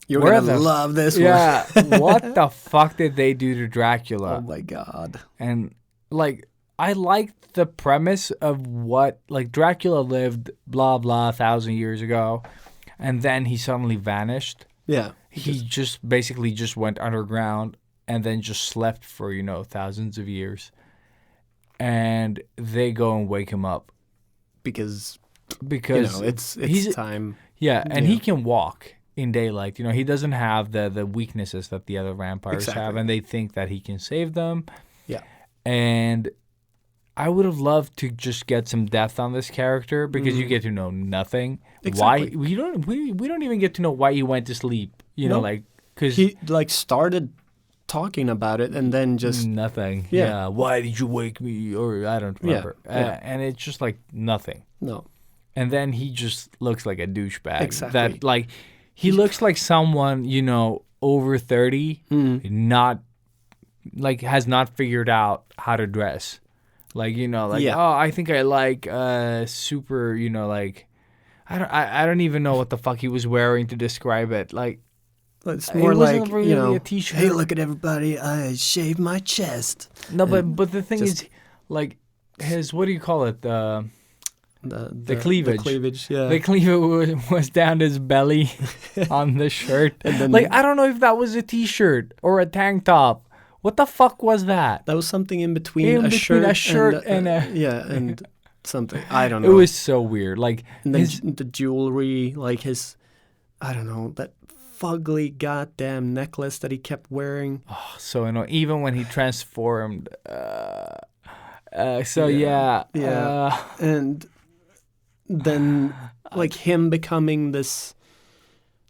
You're going to love this one. Yeah. What the fuck did they do to Dracula? Oh my god. And like I liked the premise of what like Dracula lived blah blah 1,000 years ago and then he suddenly vanished. Yeah. He just basically just went underground and then just slept for, thousands of years. And they go and wake him up because it's time. Yeah, and he can walk in daylight. He doesn't have the weaknesses that the other vampires have, and they think that he can save them. Yeah. And I would have loved to just get some depth on this character because you get to know nothing. Exactly. Why we don't even get to know why he went to sleep. Because he started talking about it and then just nothing. Yeah. Why did you wake me? Or I don't remember. And it's just like nothing. No. And then he just looks like a douchebag. Exactly. That he looks like someone over 30, not has not figured out how to dress. I think I like super. I don't even know what the fuck he was wearing to describe it. It's more really a t-shirt. Hey, look at everybody! I shaved my chest. No, but the thing is, his what do you call it? The cleavage. The cleavage, yeah. The cleavage was down his belly on the shirt. And then, I don't know if that was a t-shirt or a tank top. What the fuck was that? That was something in between a shirt and something. I don't know. It was so weird. And then the jewelry, I don't know, that fugly goddamn necklace that he kept wearing. Oh, so annoying. Even when he transformed, And then like him becoming this,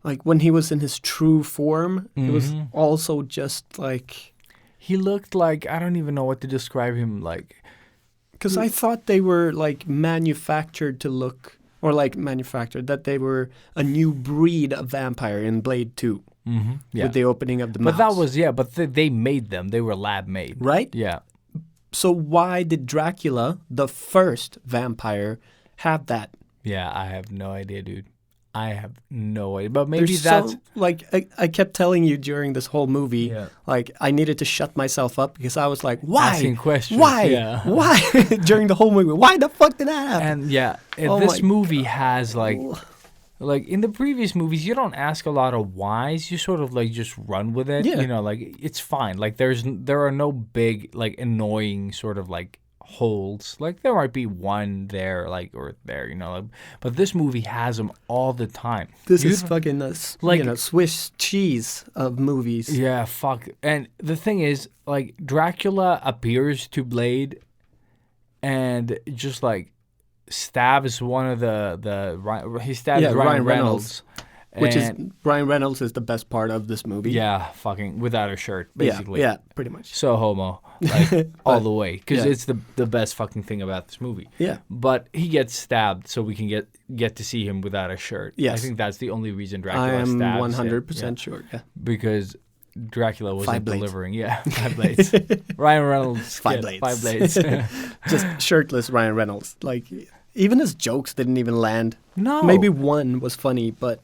like when he was in his true form, it was also just like he looked like, I don't even know what to describe him like. Because I thought they were like manufactured to look, or like manufactured, that they were a new breed of vampire in Blade 2. With the opening of the mouth. But that was, but they made them. They were lab made. Right? Yeah. So why did Dracula, the first vampire, have that? Yeah, I have no idea, dude. I have no idea. But maybe that's... like, I kept telling you during this whole movie, like, I needed to shut myself up because I was like, why? Asking questions. Why? Yeah. Why? During the whole movie. Why the fuck did that happen? And this movie has, like in the previous movies, you don't ask a lot of whys. You sort of like just run with it. Yeah. You know, like it's fine. Like there are no big like annoying sort of like holes. Like there might be one there, like or there. You know, like, but this movie has them all the time. This is fucking Swiss cheese of movies. Yeah, fuck. And the thing is, like Dracula appears to Blade, and just like. Stabs one of he stabs Ryan Reynolds. Which is Ryan Reynolds is the best part of this movie. Yeah, fucking without a shirt, basically. Yeah, pretty much. So homo, like all the way, because it's the best fucking thing about this movie. Yeah. But he gets stabbed, so we can get to see him without a shirt. Yes. I think that's the only reason Dracula I am stabs. 100% sure. Yeah. Because Dracula wasn't 5 blades. delivering. Yeah, 5 blades. Ryan Reynolds. 5 blades. 5 blades. Just shirtless Ryan Reynolds. Like. Even his jokes didn't even land. No. Maybe one was funny, but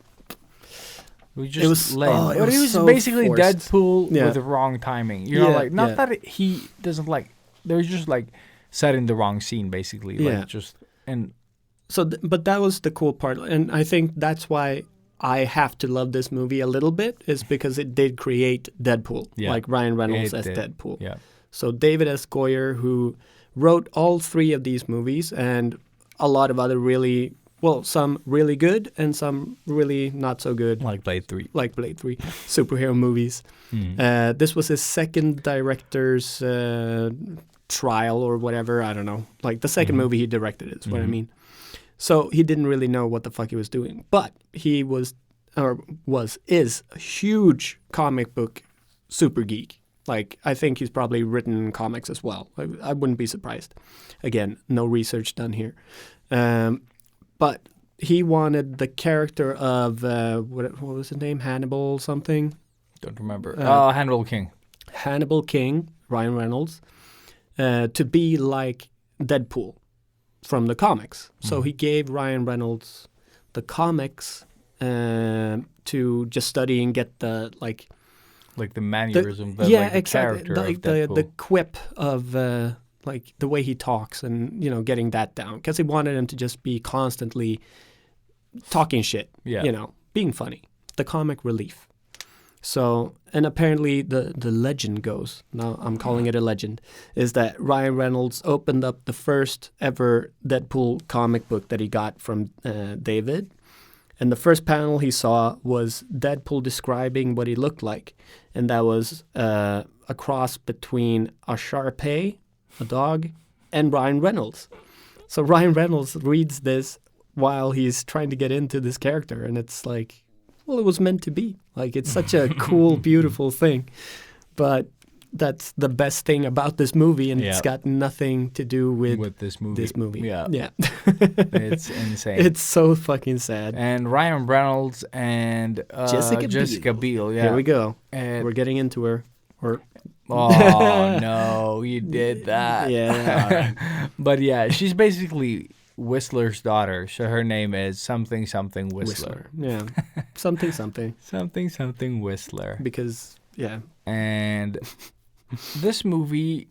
it was lame. But he was so basically forced. Deadpool with the wrong timing. You know, like not that he doesn't like. They're just like setting the wrong scene, basically. Like just and. So, but that was the cool part, and I think that's why I have to love this movie a little bit, is because it did create Deadpool, like Ryan Reynolds as Deadpool. Yeah. So David S. Goyer, who wrote all 3 of these movies, and a lot of other some really good and some really not so good. Like Blade 3. Superhero movies. This was his second director's trial or whatever. I don't know. Like the second movie he directed is what I mean. So he didn't really know what the fuck he was doing. But he is a huge comic book super geek. Like, I think he's probably written comics as well. I wouldn't be surprised. Again, no research done here. But he wanted the character of, what was his name? Hannibal something? Don't remember. Hannibal King. Hannibal King, Ryan Reynolds, to be like Deadpool from the comics. So he gave Ryan Reynolds the comics to just study and get the, like the mannerism, the character of Deadpool. The quip of like the way he talks and getting that down, because he wanted him to just be constantly talking shit, being funny, the comic relief. So, and apparently the legend goes, now I'm calling it a legend, is that Ryan Reynolds opened up the first ever Deadpool comic book that he got from David. And the first panel he saw was Deadpool describing what he looked like. And that was a cross between a Shar-Pei, a dog, and Ryan Reynolds. So Ryan Reynolds reads this while he's trying to get into this character. And it's like, well, it was meant to be. Like, it's such a cool, beautiful thing. But that's the best thing about this movie, and it's got nothing to do with this movie. Yeah. It's insane. It's so fucking sad. And Ryan Reynolds and Jessica Biel. Yeah. Here we go. And we're getting into her. Oh no, you did that. Yeah. But yeah, she's basically Whistler's daughter. So her name is something Whistler. Yeah. Something Whistler. Because and this movie,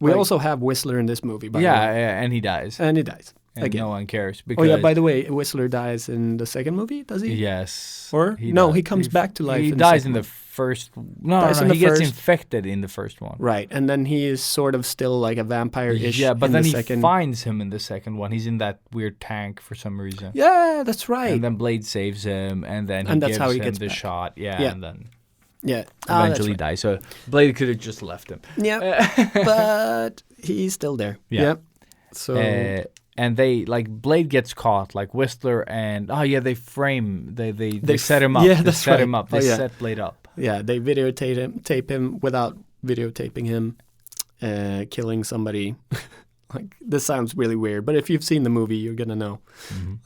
we also have Whistler in this movie. By the way. And he dies. And again. No one cares. Because by the way, Whistler dies in the second movie, does he? Yes. Or he comes back to life. He dies in the first. No, he gets infected in the first one. Right, and then he is sort of still like a vampire-ish. Yeah, but then he finds him in the second one. He's in that weird tank for some reason. Yeah, that's right. And then Blade saves him, and then he gives him the shot. Yeah, and then. Yeah. eventually dies. So Blade could have just left him. Yeah, but he's still there. Yeah. So and they like Blade gets caught, like Whistler and they set him up. Yeah, they that's set right. him up. They set Blade up. Yeah, they tape him without videotaping him, killing somebody. Like, this sounds really weird, but if you've seen the movie, you're gonna know.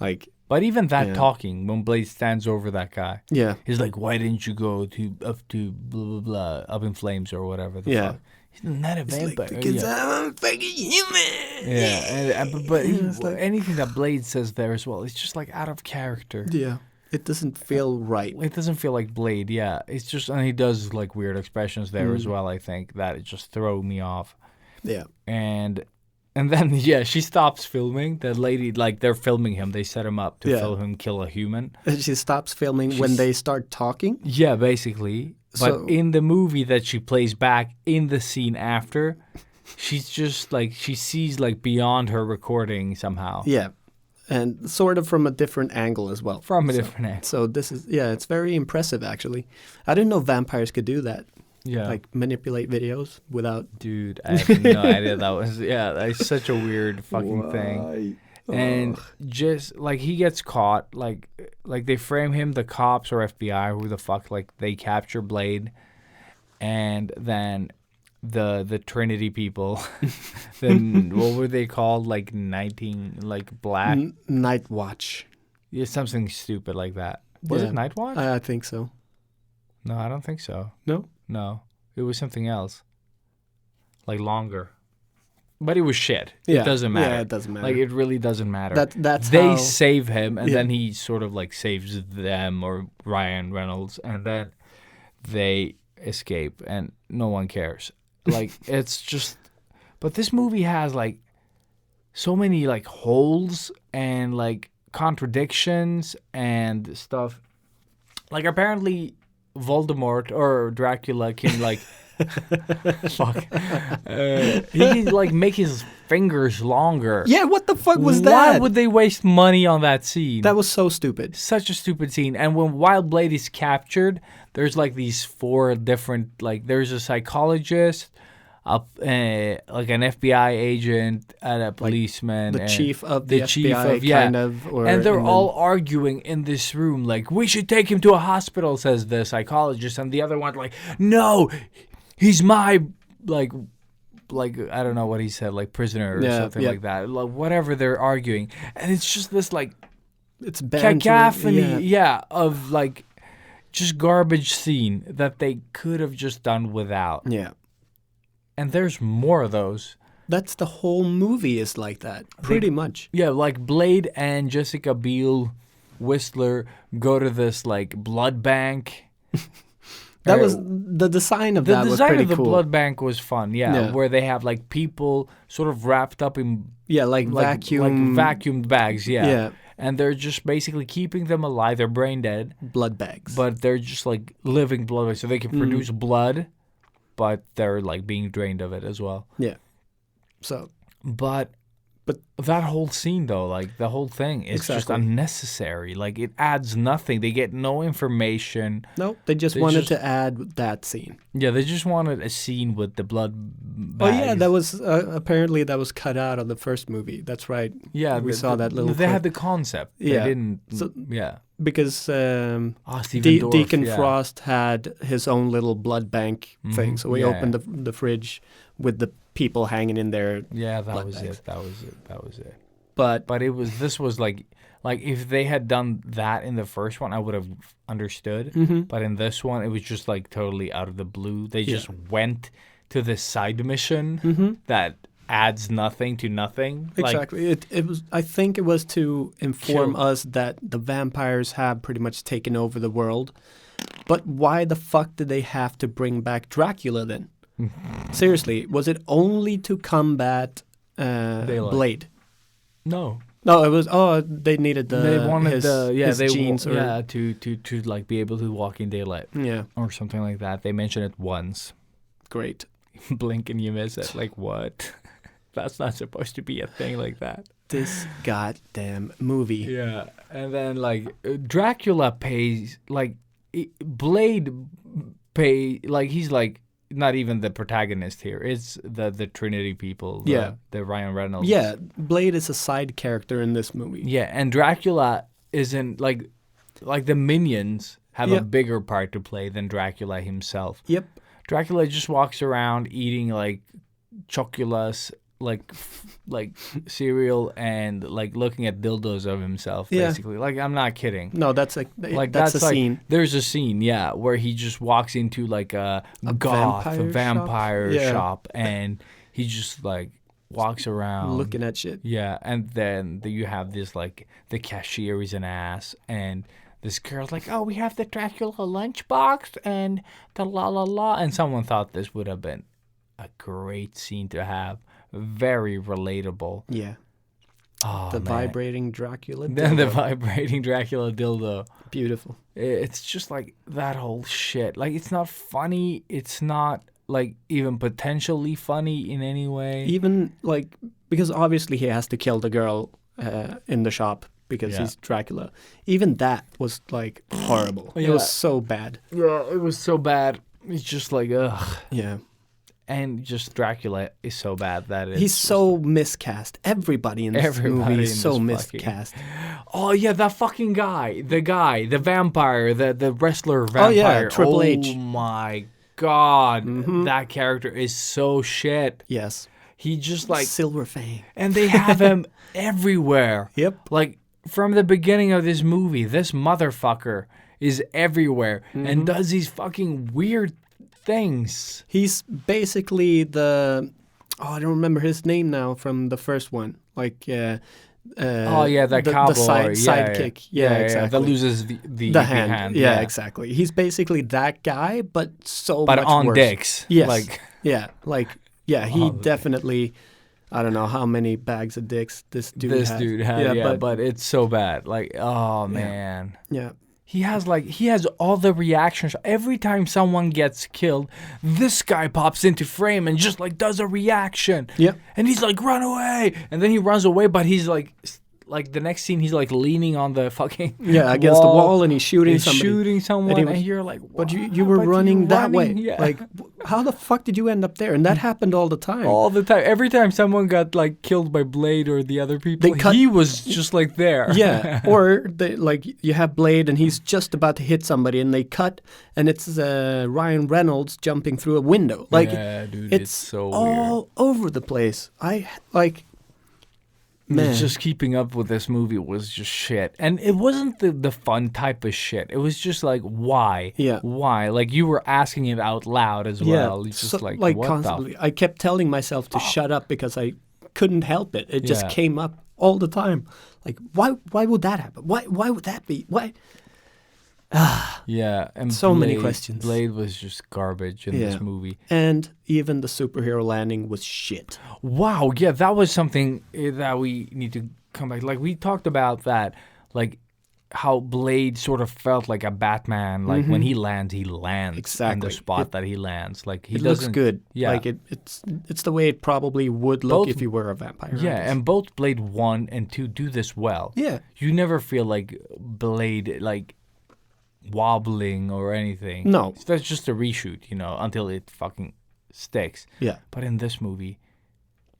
Like, but even that talking when Blade stands over that guy, he's like, "Why didn't you go up to blah blah blah up in flames or whatever?" The fuck. He's not a vampire. Like, because I'm a fucking human. Yeah, but anything that Blade says there as well, it's just like out of character. Yeah, it doesn't feel right. It doesn't feel like Blade. Yeah, it's just, and he does like weird expressions there as well. I think that it just throw me off. Yeah, and then she stops filming. The lady, like they're filming him. They set him up to film him kill a human. And she stops filming when they start talking. Yeah, basically. But in the movie that she plays back in the scene after, she's just like she sees like beyond her recording somehow. Yeah, and sort of from a different angle as well. From a different angle. So this is it's very impressive actually. I didn't know vampires could do that. Yeah, like manipulate videos without. Dude, I have no idea. That was that's such a weird fucking thing. And just like he gets caught, like they frame him, the cops or FBI, who the fuck, like they capture Blade, and then the Trinity people, then what were they called? Like Black Night Watch. Yeah, something stupid like that. Was it Night Watch? I think so. No, I don't think so. No, it was something else, like longer. But it was shit. Yeah. It doesn't matter. Yeah, it doesn't matter. Like, it really doesn't matter. That's they how... save him, and then he sort of, like, saves them or Ryan Reynolds, and then they escape, and no one cares. Like, it's just... But this movie has, like, so many, like, holes and, like, contradictions and stuff. Like, apparently Voldemort or Dracula can, like... Fuck. He can like make his fingers longer. Yeah, what the fuck was that? Why would they waste money on that scene? That was so stupid. Such a stupid scene. And when Wild Blade is captured, there's like these 4 different, like there's a psychologist, like an FBI agent, and a policeman, the and chief of the FBI, kind of, and they're all arguing in this room, like, we should take him to a hospital, says the psychologist, and the other one's like, no. He's my, like I don't know what he said, like prisoner or something like that. Like whatever they're arguing. And it's just this like it's cacophony, of like just garbage scene that they could have just done without. Yeah. And there's more of those. That's the whole movie is like that, pretty much. Yeah, like Blade and Jessica Biel, Whistler go to this like blood bank. That was the design of that was pretty cool. The design of the blood bank was fun, where they have like people sort of wrapped up in vacuumed bags, and they're just basically keeping them alive. They're brain dead, blood bags, but they're just like living blood bags, so they can produce blood, but they're like being drained of it as well. Yeah. So, but that whole scene, though, like the whole thing is just unnecessary. Like it adds nothing. They get no information. No, they just wanted to add that scene. Yeah, they just wanted a scene with the blood bags. Oh yeah, that was apparently that was cut out of the first movie. That's right. Yeah, we saw that little. They had the concept. Yeah, they didn't. So, yeah, because Dorff, Deacon Frost had his own little blood bank thing. So we opened the fridge with the people hanging in there. Yeah, that was it. That was it. But this was like if they had done that in the first one, I would have understood. But in this one, it was just like totally out of the blue. They just went to this side mission that adds nothing to nothing. Exactly. It was. I think it was to inform us that the vampires have pretty much taken over the world. But why the fuck did they have to bring back Dracula then? Seriously, was it only to combat Blade? No, it was. Oh, they needed they wanted his genes, to like be able to walk in daylight, or something like that. They mentioned it once. Great. Blink and you miss it. Like what? That's not supposed to be a thing like that. This goddamn movie. Yeah, and then like Dracula pays like Blade he's like not even the protagonist here. It's the Trinity people. The Ryan Reynolds. Yeah, Blade is a side character in this movie. Yeah, and Dracula isn't like the minions have a bigger part to play than Dracula himself. Yep. Dracula just walks around eating like chocolate, like cereal, and like looking at dildos of himself. Basically, like I'm not kidding. No, that's that's a scene. There's a scene, where he just walks into like a vampire shop, and he just like walks around looking at shit. Yeah, and then you have this like the cashier is an ass, and this girl's like, oh, we have the Dracula lunchbox and the la la la, and someone thought this would have been a great scene to have. Very relatable. Yeah. Oh, the man. vibrating Dracula dildo. Then the vibrating Dracula dildo. Beautiful. It's just like that whole shit. Like, it's not funny. It's not like even potentially funny in any way. Even like, because obviously he has to kill the girl in the shop because he's Dracula. Even that was like horrible. It was so bad. Yeah, it was so bad. It's just like, ugh. Yeah. And just Dracula is so bad that he's so miscast. Everybody in this movie is so miscast. Oh yeah, that fucking guy, the vampire, the wrestler vampire. Oh yeah, Triple H. Oh my god, that character is so shit. Yes, he just like Silver Fang, and they have him everywhere. Yep, like from the beginning of this movie, this motherfucker is everywhere and does these fucking weird things. He's basically I don't remember his name now from the first one. Like that cowboy, sidekick. Yeah, exactly. That loses the hand. Yeah, exactly. He's basically that guy, but much on worse. dicks. Yes. He definitely. I don't know how many bags of dicks this dude had. But it's so bad. Like, oh man. Yeah. He has all the reactions. Every time someone gets killed, this guy pops into frame and just like does a reaction. Yeah. And he's like, run away. And then he runs away, but he's like the next scene, he's like leaning on the fucking against the wall, and he's shooting someone. And you're like, but you were running that way. Yeah. Like, how the fuck did you end up there? And that happened all the time. All the time. Every time someone got like killed by Blade or the other people, he was just like there. Yeah. Or you have Blade and he's just about to hit somebody, and they cut, and it's Ryan Reynolds jumping through a window. Like, dude, it's so all weird. Over the place. Man. Just keeping up with this movie was just shit. And it wasn't the fun type of shit. It was just like, why? Yeah. Why? Like, you were asking it out loud as well. It's just like what constantly. I kept telling myself to shut up because I couldn't help it. It just came up all the time. Like, why would that happen? Why would that be? Why? Yeah, and so many questions. Blade was just garbage in this movie. And even the superhero landing was shit. Wow, yeah, that was something that we need to come back. Like, we talked about that, like, how Blade sort of felt like a Batman. Like, when he lands exactly in the spot that he lands. Like, he looks good. Yeah. Like, it's the way it probably would look if you were a vampire. Yeah, and both Blade 1 and 2 do this well. Yeah. You never feel like Blade, like, wobbling or anything. No. That's just a reshoot, until it fucking sticks. Yeah. But in this movie,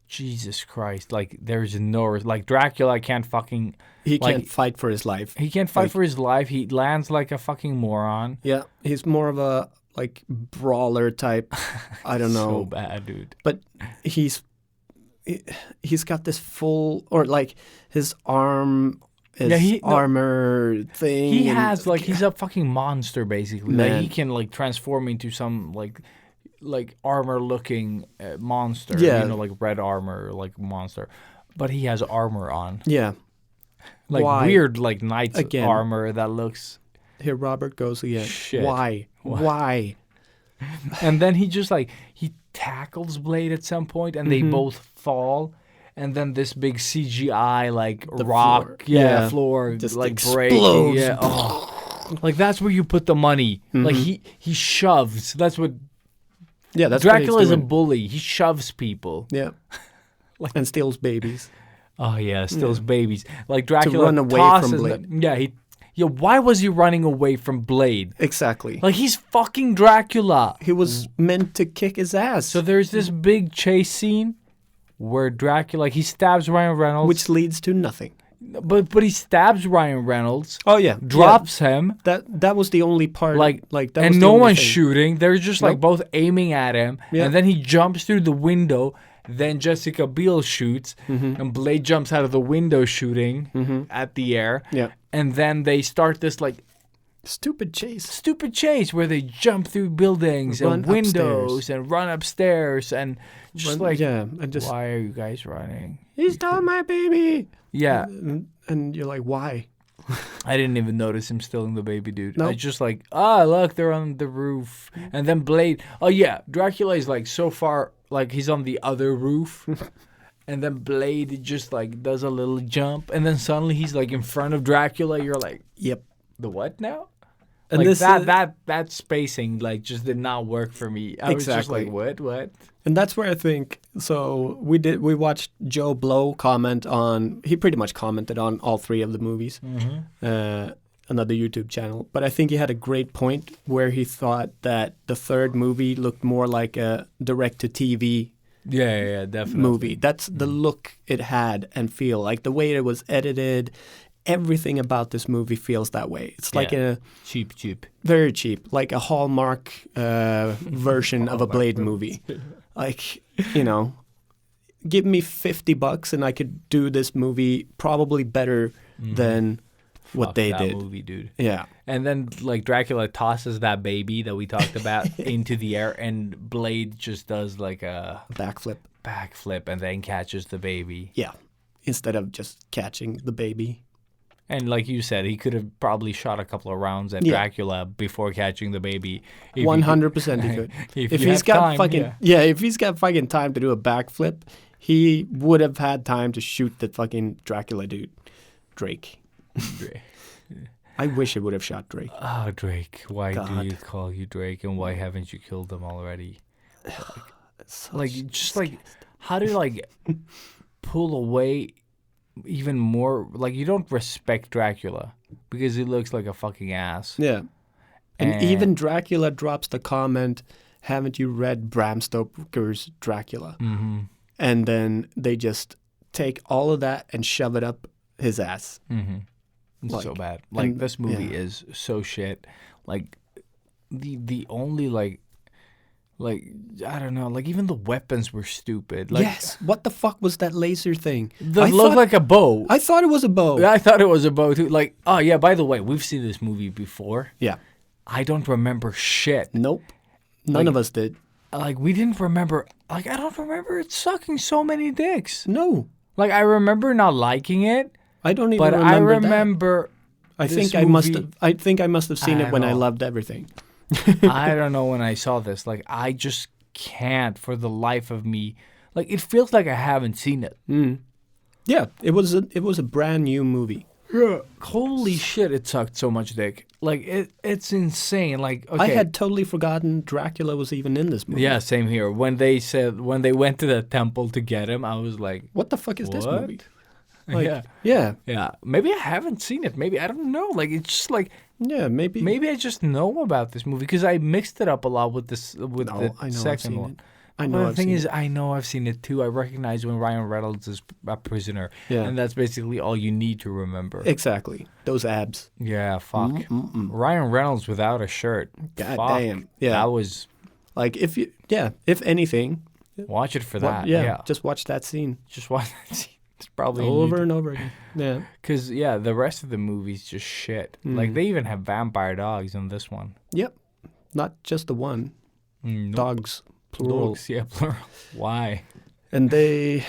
Jesus Christ, like, there's no... Like, Dracula can't fucking... He can't fight for his life. He can't fight for his life. He lands like a fucking moron. Yeah. He's more of a, like, brawler type. I don't know. So bad, dude. But he's got this full... Or, like, his arm... armor thing. He has he's a fucking monster basically. Man. Like, he can like transform into some like armor looking monster. Yeah, like red armor like monster, but he has armor on. Yeah, like weird like knight's again, armor that looks. Here Robert goes again. Shit. Why? And then he just he tackles Blade at some point, and they both fall. And then this big CGI the rock, floor just like explodes. breaking, like that's where you put the money. Like he shoves. That's what. Yeah, that's Dracula is a bully. He shoves people. Yeah, and steals babies. Oh yeah, steals babies. Like Dracula to run away tosses from Blade. Yeah, Yeah, why was he running away from Blade? Exactly. Like, he's fucking Dracula. He was meant to kick his ass. So there's this big chase scene where Dracula, like, he stabs Ryan Reynolds. Which leads to nothing. But he stabs Ryan Reynolds. Oh, yeah. Drops him. That was the only part. Like that and was the no only one's thing. shooting. They're just, like, both aiming at him. Yeah. And then he jumps through the window. Then Jessica Biel shoots. And Blade jumps out of the window shooting at the air. Yeah. And then they start this, like, Stupid chase where they jump through buildings Run and windows upstairs. and run upstairs and just and just why are you guys running? he stole my baby. Yeah, And you're like, why? I didn't even notice him stealing the baby, dude. Nope. I just like, look, they're on the roof. And then Blade, Dracula is like so far, like he's on the other roof. And then Blade just like does a little jump. And then suddenly he's like in front of Dracula. You're like, Yep. the what now? And Like this that spacing like just did not work for me. I was just Exactly. like, what? And that's where I think, so we watched Joe Blow comment on, he pretty much commented on all three of the movies, another YouTube channel. But I think he had a great point where he thought that the third movie looked more like a direct-to-TV Yeah, definitely. movie. That's the look it had and feel, like the way it was edited. Everything about this movie feels that way. It's like a cheap. very cheap, like a Hallmark version of a Blade movie. Like, give me $50 and I could do this movie probably better than what Fuck they that did. movie, dude. Yeah. And then like Dracula tosses that baby that we talked about into the air, and Blade just does like a Backflip. and then catches the baby. Yeah. Instead of just catching the baby. And like you said, he could have probably shot a couple of rounds at Yeah. Dracula before catching the baby. 100% he could. If If he's have got time, fucking if he's got fucking time to do a backflip, he would have had time to shoot the fucking Dracula dude, Drake. I wish he would have shot Drake. Oh, Drake, why do God. you call you Drake, and why haven't you killed him already? How do you like pull away even more? Like, you don't respect Dracula because he looks like a fucking ass. Yeah. And And- even Dracula drops the comment, haven't you read Bram Stoker's Dracula? Mm-hmm. And then they just take all of that and shove it up his ass. Mm-hmm. It's Like, so bad. Like, and- this movie yeah. is so shit. Like, the only like I don't know. Like, even the weapons were stupid. Like, Yes. What the fuck was that laser thing? that looked like a bow. I thought it was a bow. I thought it was a bow too. Like, oh yeah. By the way, we've seen this movie before. Yeah. I don't remember shit. Nope. None Like- of us did. Like, we didn't remember. Like, I don't remember it sucking so many dicks. No. Like, I remember not liking it, I don't even but remember I that. remember. I this think I must movie- have. I think I must have seen I it when I know. loved everything. I don't know when I saw this. Like, I just can't for the life of me. Like, it feels like I haven't seen it. Yeah, it was a brand new movie. Yeah. Holy shit! It sucked so much dick. Like, it's insane. Like, okay. I had totally forgotten Dracula was even in this movie. Yeah, same here. When they went to the temple to get him, I was like, What the fuck is this What? movie? Like, yeah. yeah, Maybe I haven't seen it. Maybe I don't know. Like, it's just like maybe. maybe I just know about this movie because I mixed it up a lot with this with No, the I know I've second seen one. it. I But know. the I've thing seen is, it. I know I've seen it too. I recognize when Ryan Reynolds is a prisoner, Yeah. and that's basically all you need to remember. Exactly. Those abs. Yeah, fuck. Ryan Reynolds without a shirt. God Fuck. damn. Yeah. That was. Like if anything, Watch it for wa- that. yeah, just watch that scene Just watch that scene. It's probably over and over again. Yeah. Because, yeah, the rest of the movie's just shit. Like, they even have vampire dogs in this one. Yep. Not just the one. Nope. Dogs, plural. Dogs, yeah, plural. Why? And they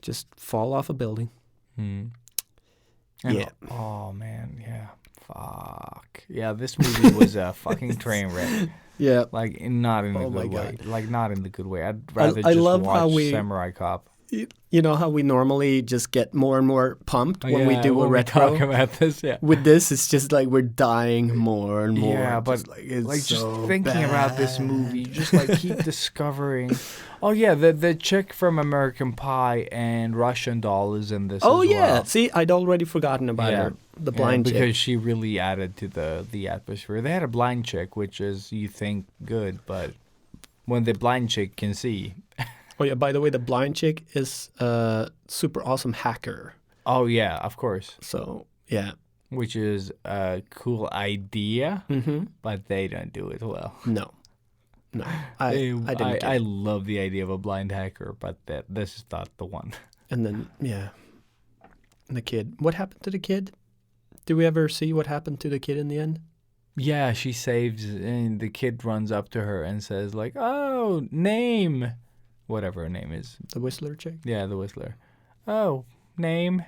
just fall off a building. And, Yeah. Oh, man, yeah. Fuck. Yeah, this movie was a fucking train wreck. Yeah. Like, not in the Oh my good way. God. Like, not in the good way. I'd rather I just love watch how we- Samurai Cop. you know how we normally just get more and more pumped when we do a when retro? we talk about this, With this, it's just like we're dying more and more. Yeah, but just it's like just so thinking about this bad. movie, just like keep discovering. Oh yeah, the chick from American Pie and Russian Doll is in this. Oh as yeah, well. see, I'd already forgotten about her, the blind chick. because she really added to the atmosphere. They had a blind chick, which is you think good, but when the blind chick can see. Oh yeah, by the way, the blind chick is a super awesome hacker. Oh yeah, of course. So yeah, Which is a cool idea, mm-hmm. but they don't do it well. No, I didn't get I it. love the idea of a blind hacker, but this is not the one. And then and the kid. What happened to the kid? Do we ever see what happened to the kid in the end? Yeah, she saves, and the kid runs up to her and says like, "Oh, name, whatever her name is." The Whistler chick. Yeah, the Whistler. "Oh, name,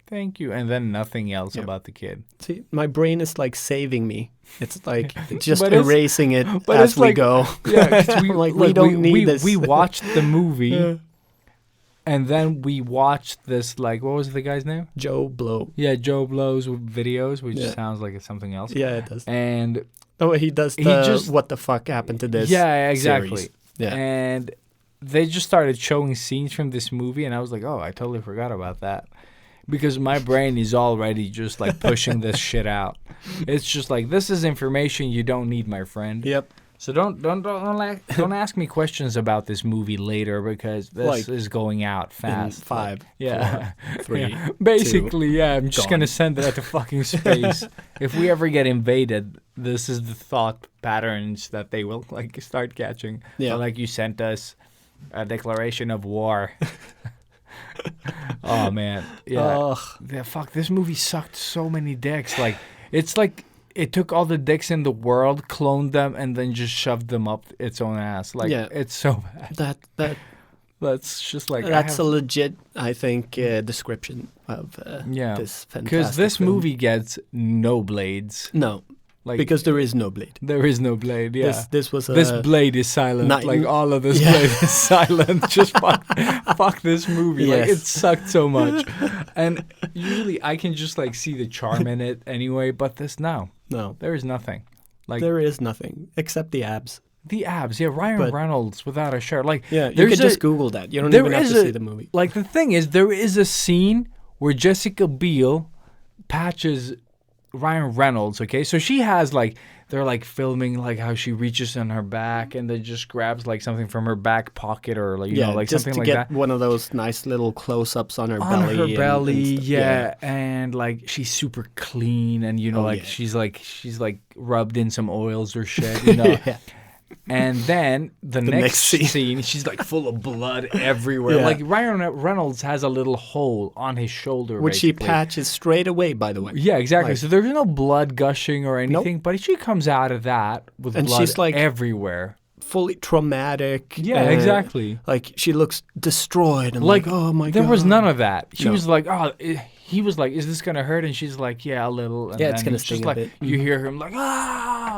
thank you," and then nothing else about the kid. See, my brain is like saving me. It's like just But it's- erasing it but as it's we like- go. Yeah, 'cause we Like, we don't need this. We watched the movie, Yeah. and then we watched this. Like, what was the guy's name? Joe Blow. Yeah, Joe Blow's videos, which Yeah. sounds like it's something else. Yeah, it does. And Oh, he does He the just- what the fuck happened to this? yeah, exactly. series. Yeah. And they just started showing scenes from this movie, and I was like, oh, I totally forgot about that. Because my brain is already just like pushing this shit out. It's just like, this is information you don't need, my friend. Yep. So don't ask me questions about this movie later, because this Like, is going out In fast. 5, Yeah. 4, 3. Yeah. Basically, yeah, I'm just gone. going to send it to fucking space. If we ever get invaded, this is the thought patterns that they will like start catching. Yeah. So, like, you sent us a declaration of war. Oh man. Yeah. Ugh. Yeah, fuck, this movie sucked so many dicks. Like, it's like it took all the dicks in the world, cloned them, and then just shoved them up its own ass. Like, Yeah. it's so bad. That's just like, That's a legit, I think, description of this fantastic because this film. movie gets no blades. No, Like, because there is no blade. there is no blade. Yeah. This was a This blade is silent. not- Like, all of this Yeah. blade is silent. Just fuck this movie. Like, Yes. it sucked so much. And usually I can just like see the charm in it anyway, but this, no. no. There is nothing. Like, There is nothing except the abs. the abs. Yeah, Ryan But- Reynolds without a shirt. Like, Yeah, you there's can just a- Google that. You don't there even have is to a- see the movie. Like, the thing is, there is a scene where Jessica Biel patches Ryan Reynolds, okay? So she has, like, they're, like, filming, like, how she reaches in her back and then just grabs, like, something from her back pocket or, like, you know, like, just something to like get that. one of those nice little close-ups on her On belly. her and belly, stuff. yeah. And, like, she's super clean and, you know, Oh, like, yeah. she's, like, rubbed in some oils or shit, you know? Yeah. And then the next next scene. scene, she's like full of blood everywhere. Yeah. Like Ryan Reynolds has a little hole on his shoulder, Which she basically. patches straight away, by the way. Yeah, exactly. Like- So there's no blood gushing or anything, but she comes out of that with And blood she's, like, everywhere. Fully traumatic. Yeah, exactly. Like, she looks destroyed. And Like, oh my God. there was none of that. She No. was like, he was like, is this going to hurt? And she's like, yeah, a little. And Yeah, it's then gonna just sting a like, bit. you hear him like,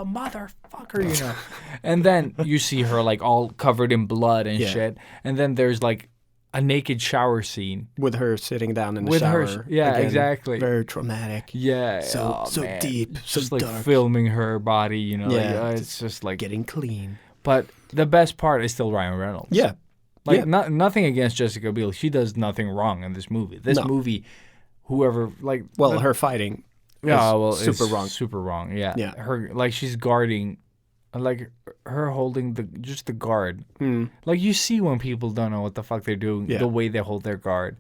motherfucker, you know. And then you see her like all covered in blood and Yeah. shit. And then there's like a naked shower scene. With her sitting down in the With shower. her, yeah, again. exactly. Very traumatic. Yeah. So man. deep, so just like dark. filming her body, you know. Yeah, Like, it's just like. Getting clean. But the best part is still Ryan Reynolds. Yeah. Like, yeah. nothing against Jessica Biel. She does nothing wrong in this movie. This No. movie, whoever, like... Well, her fighting. yeah, is well, super it's wrong. Super wrong, yeah. Yeah. Her, like, she's guarding, like, her holding just the guard. Like, you see when people don't know what the fuck they're doing, Yeah. the way they hold their guard.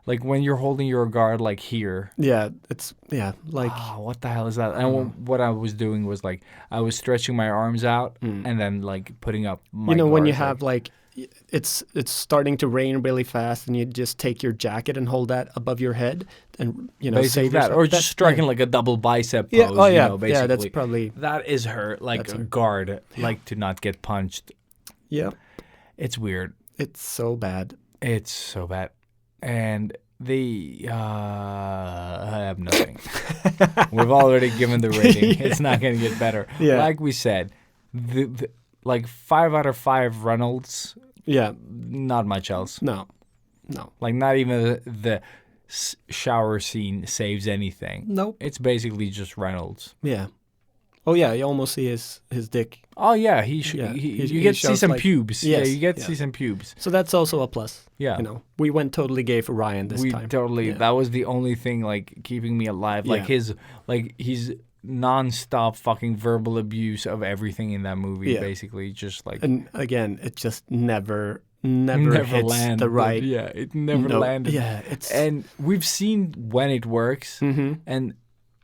Like, when you're holding your guard, like, here. Yeah, it's like Oh, what the hell is that? And what I was doing was, like, I was stretching my arms out and then, like, putting up my you know when guard, you have like it's starting to rain really fast and you just take your jacket and hold that above your head and basically save that, yourself. or just That's- striking like a double bicep pose. Yeah, oh yeah, you know, basically. yeah. That's probably That is her, like, That's her. guard, like, to not get punched. yeah. It's weird. It's so bad. It's so bad. And I have nothing. We've already given the rating. It's not going to get better. Yeah. Like we said, like 5 out of 5 Reynolds, Yeah, not much else. no. No. Like, not even the shower scene saves anything. Nope. It's basically just Reynolds. Yeah. Oh yeah, you almost see his dick. Oh yeah, you get to see shows, some like- pubes. Yes, Yeah, you get to yeah. see some pubes. So that's also a plus. Yeah. You know, we went totally gay for Ryan this We time. totally. Yeah. That was the only thing like keeping me alive. Like his non-stop fucking verbal abuse of everything in that movie. Yeah. Basically, just like And again, it just never hits landed. the right. Yeah, it never landed. Yeah, it's And we've seen when it works, Mhm. and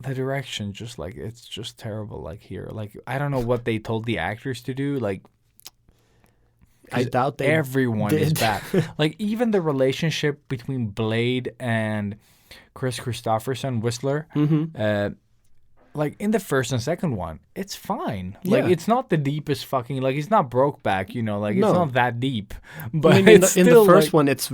the direction just like it's just terrible. Like here, like I don't know what they told the actors to do. Like I doubt they everyone is did. bad. Like even the relationship between Blade and Chris Christopherson, Whistler. Like in the first and second one, it's fine. Like Yeah. it's not the deepest fucking like it's not Brokeback, you know, like No. it's not that deep. But I mean, in it's the still first like, one, it's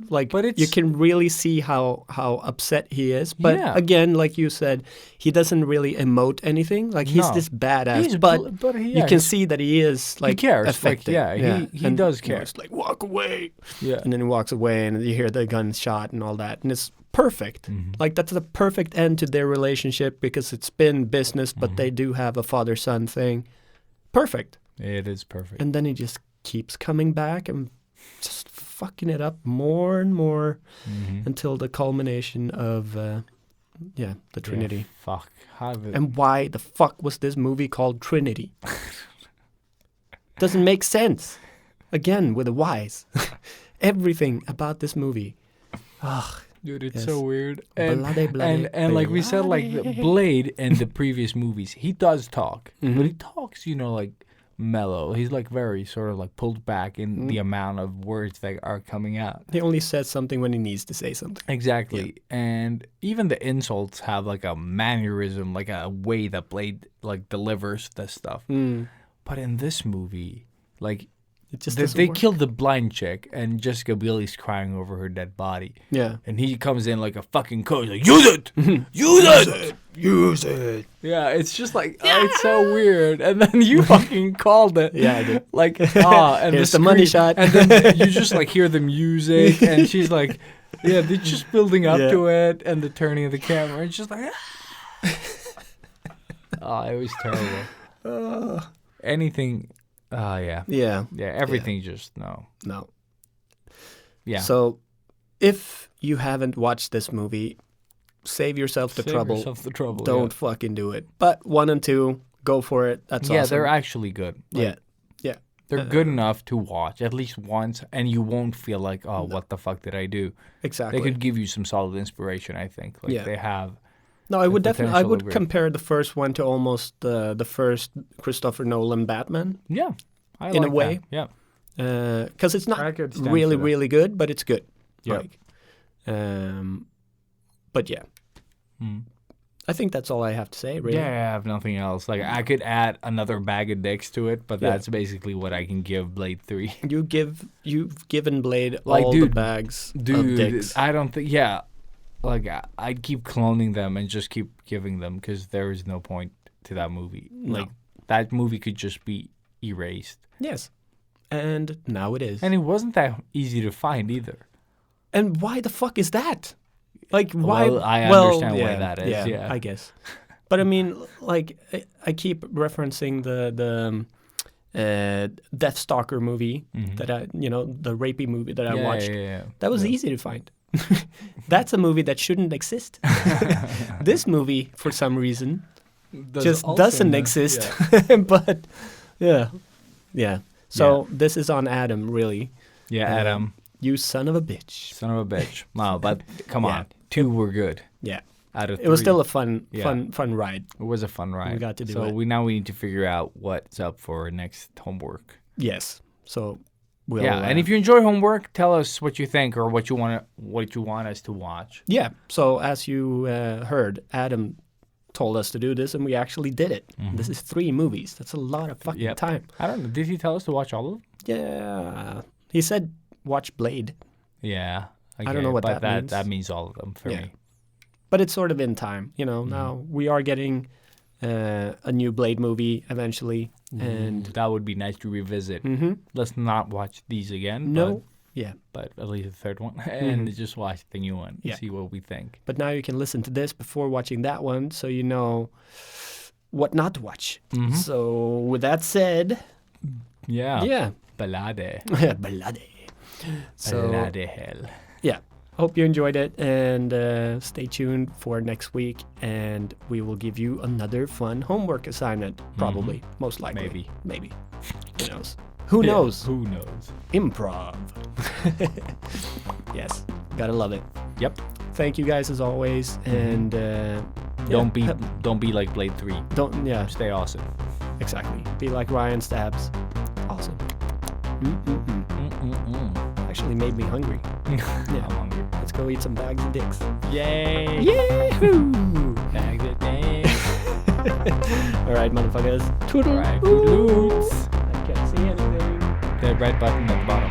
like But you it's- can really see how upset he is. But Yeah. again, like you said, he doesn't really emote anything. Like he's No. this badass, He's but he, you can see that he is like he cares. Like, affected. yeah, he And, does you know, care. it's like walk away, Yeah. and then he walks away, and you hear the gunshot and all that, and it's perfect. Mm-hmm. Like that's a perfect end to their relationship because it's been business, but Mm-hmm. they do have a father-son thing. Perfect. It is perfect. And then he just keeps coming back and just fucking it up more and more Mm-hmm. until the culmination of, the Trinity. Yeah, fuck. How did And why the fuck was this movie called Trinity? Doesn't make sense. Again, with the whys. Everything about this movie. Ugh. Dude, it's Yes. so weird. And Bloody, and like we said, like the Blade in the previous movies, he does talk, but he talks, you know, like mellow. He's like very sort of like pulled back in the amount of words that are coming out. He only says something when he needs to say something. Exactly. And even the insults have like a mannerism, like a way that Blade like delivers this stuff. But in this movie, like It just they doesn't work. killed the blind chick and Jessica Biel's crying over her dead body. Yeah. And he comes in like a fucking coach, like, use it! Use it! Use it! Yeah, it's just like, oh, it's so weird. And then you fucking called it. Yeah, I did. Like, and Here's the money screen- shot. And then you just like hear the music and she's like, yeah, they're just building up Yeah. to it and the turning of the camera. It's just like, oh, it was terrible. Anything, yeah. Yeah. Yeah, everything just, no. No. Yeah. So, if you haven't watched this movie, save yourself the Save trouble. yourself the trouble. Don't fucking do it. But 1 and 2, go for it. That's Yeah, awesome. they're actually good. Like, yeah. Yeah. They're good enough to watch at least once, and you won't feel like, oh, what the fuck did I do? Exactly. They could give you some solid inspiration, I think. Like Yeah. they have. No, I would definitely. I potential would of great. compare the first one to almost the first Christopher Nolan Batman Yeah, I In a like way. that. Yeah, because it's I not could stand really for that. really good, but it's good. Yeah. Like, but yeah, I think that's all I have to say. Really. yeah. I have nothing else. Like I could add another bag of dicks to it, but Yeah. that's basically what I can give Blade 3. You've given Blade Like, all dude, the bags of Dude, dicks. I don't think. Yeah, like I'd keep cloning them and just keep giving them because there is no point to that movie. Like that movie could just be erased. Yes, and now it is. And it wasn't that easy to find either. And why the fuck is that? Like, why? Well, I understand why yeah, that is, yeah. I guess. But I mean, like, I keep referencing the Deathstalker movie that the rapey movie that I watched. Yeah. That was easy to find. That's a movie that shouldn't exist. This movie, for some reason, just doesn't exist. But yeah. So this is on Adam, really. Yeah, Adam, You son of a bitch. son of a bitch. No, but come Yeah. on, 2 were good Yeah. out of 3. It was still a fun ride. It was a fun ride. got to do so it. we need to figure out what's up for our next homework. Yes. So we'll And if you enjoy homework, tell us what you think or what you want us to watch. yeah. So as you heard, Adam told us to do this, and we actually did it. This is 3 movies. That's a lot of fucking Yep. time. I don't know. Did he tell us to watch all of them? Yeah. He said watch Blade, Yeah. don't know what but that means. That means all of them for Yeah. me. but it's sort of in time. You know, now we are getting a new Blade movie eventually, and That would be nice to revisit. Let's not watch these again. no, but Yeah. But at least the third one. And just watch the new one. Yeah. See what we think. But now you can listen to this before watching that one, so you know what not to watch. So with that said, Yeah. Ballade. Ballade. So, Ballade hell. yeah. Hope you enjoyed it, and stay tuned for next week, and we will give you another fun homework assignment, probably, most likely. Maybe. Who knows? Who knows? Who knows? Improv. Yes, gotta love it. Yep. Thank you guys as always, and Don't be like Blade 3. Stay awesome. Exactly. Be like Ryan Stabs. Awesome. Actually made me hungry. I'm hungry. Let's go eat some bags of dicks. Yay! Yahoo! Bags of dicks. All right, motherfuckers. Toodle. All right, toodaloo. I can't see anything. The red button at the bottom.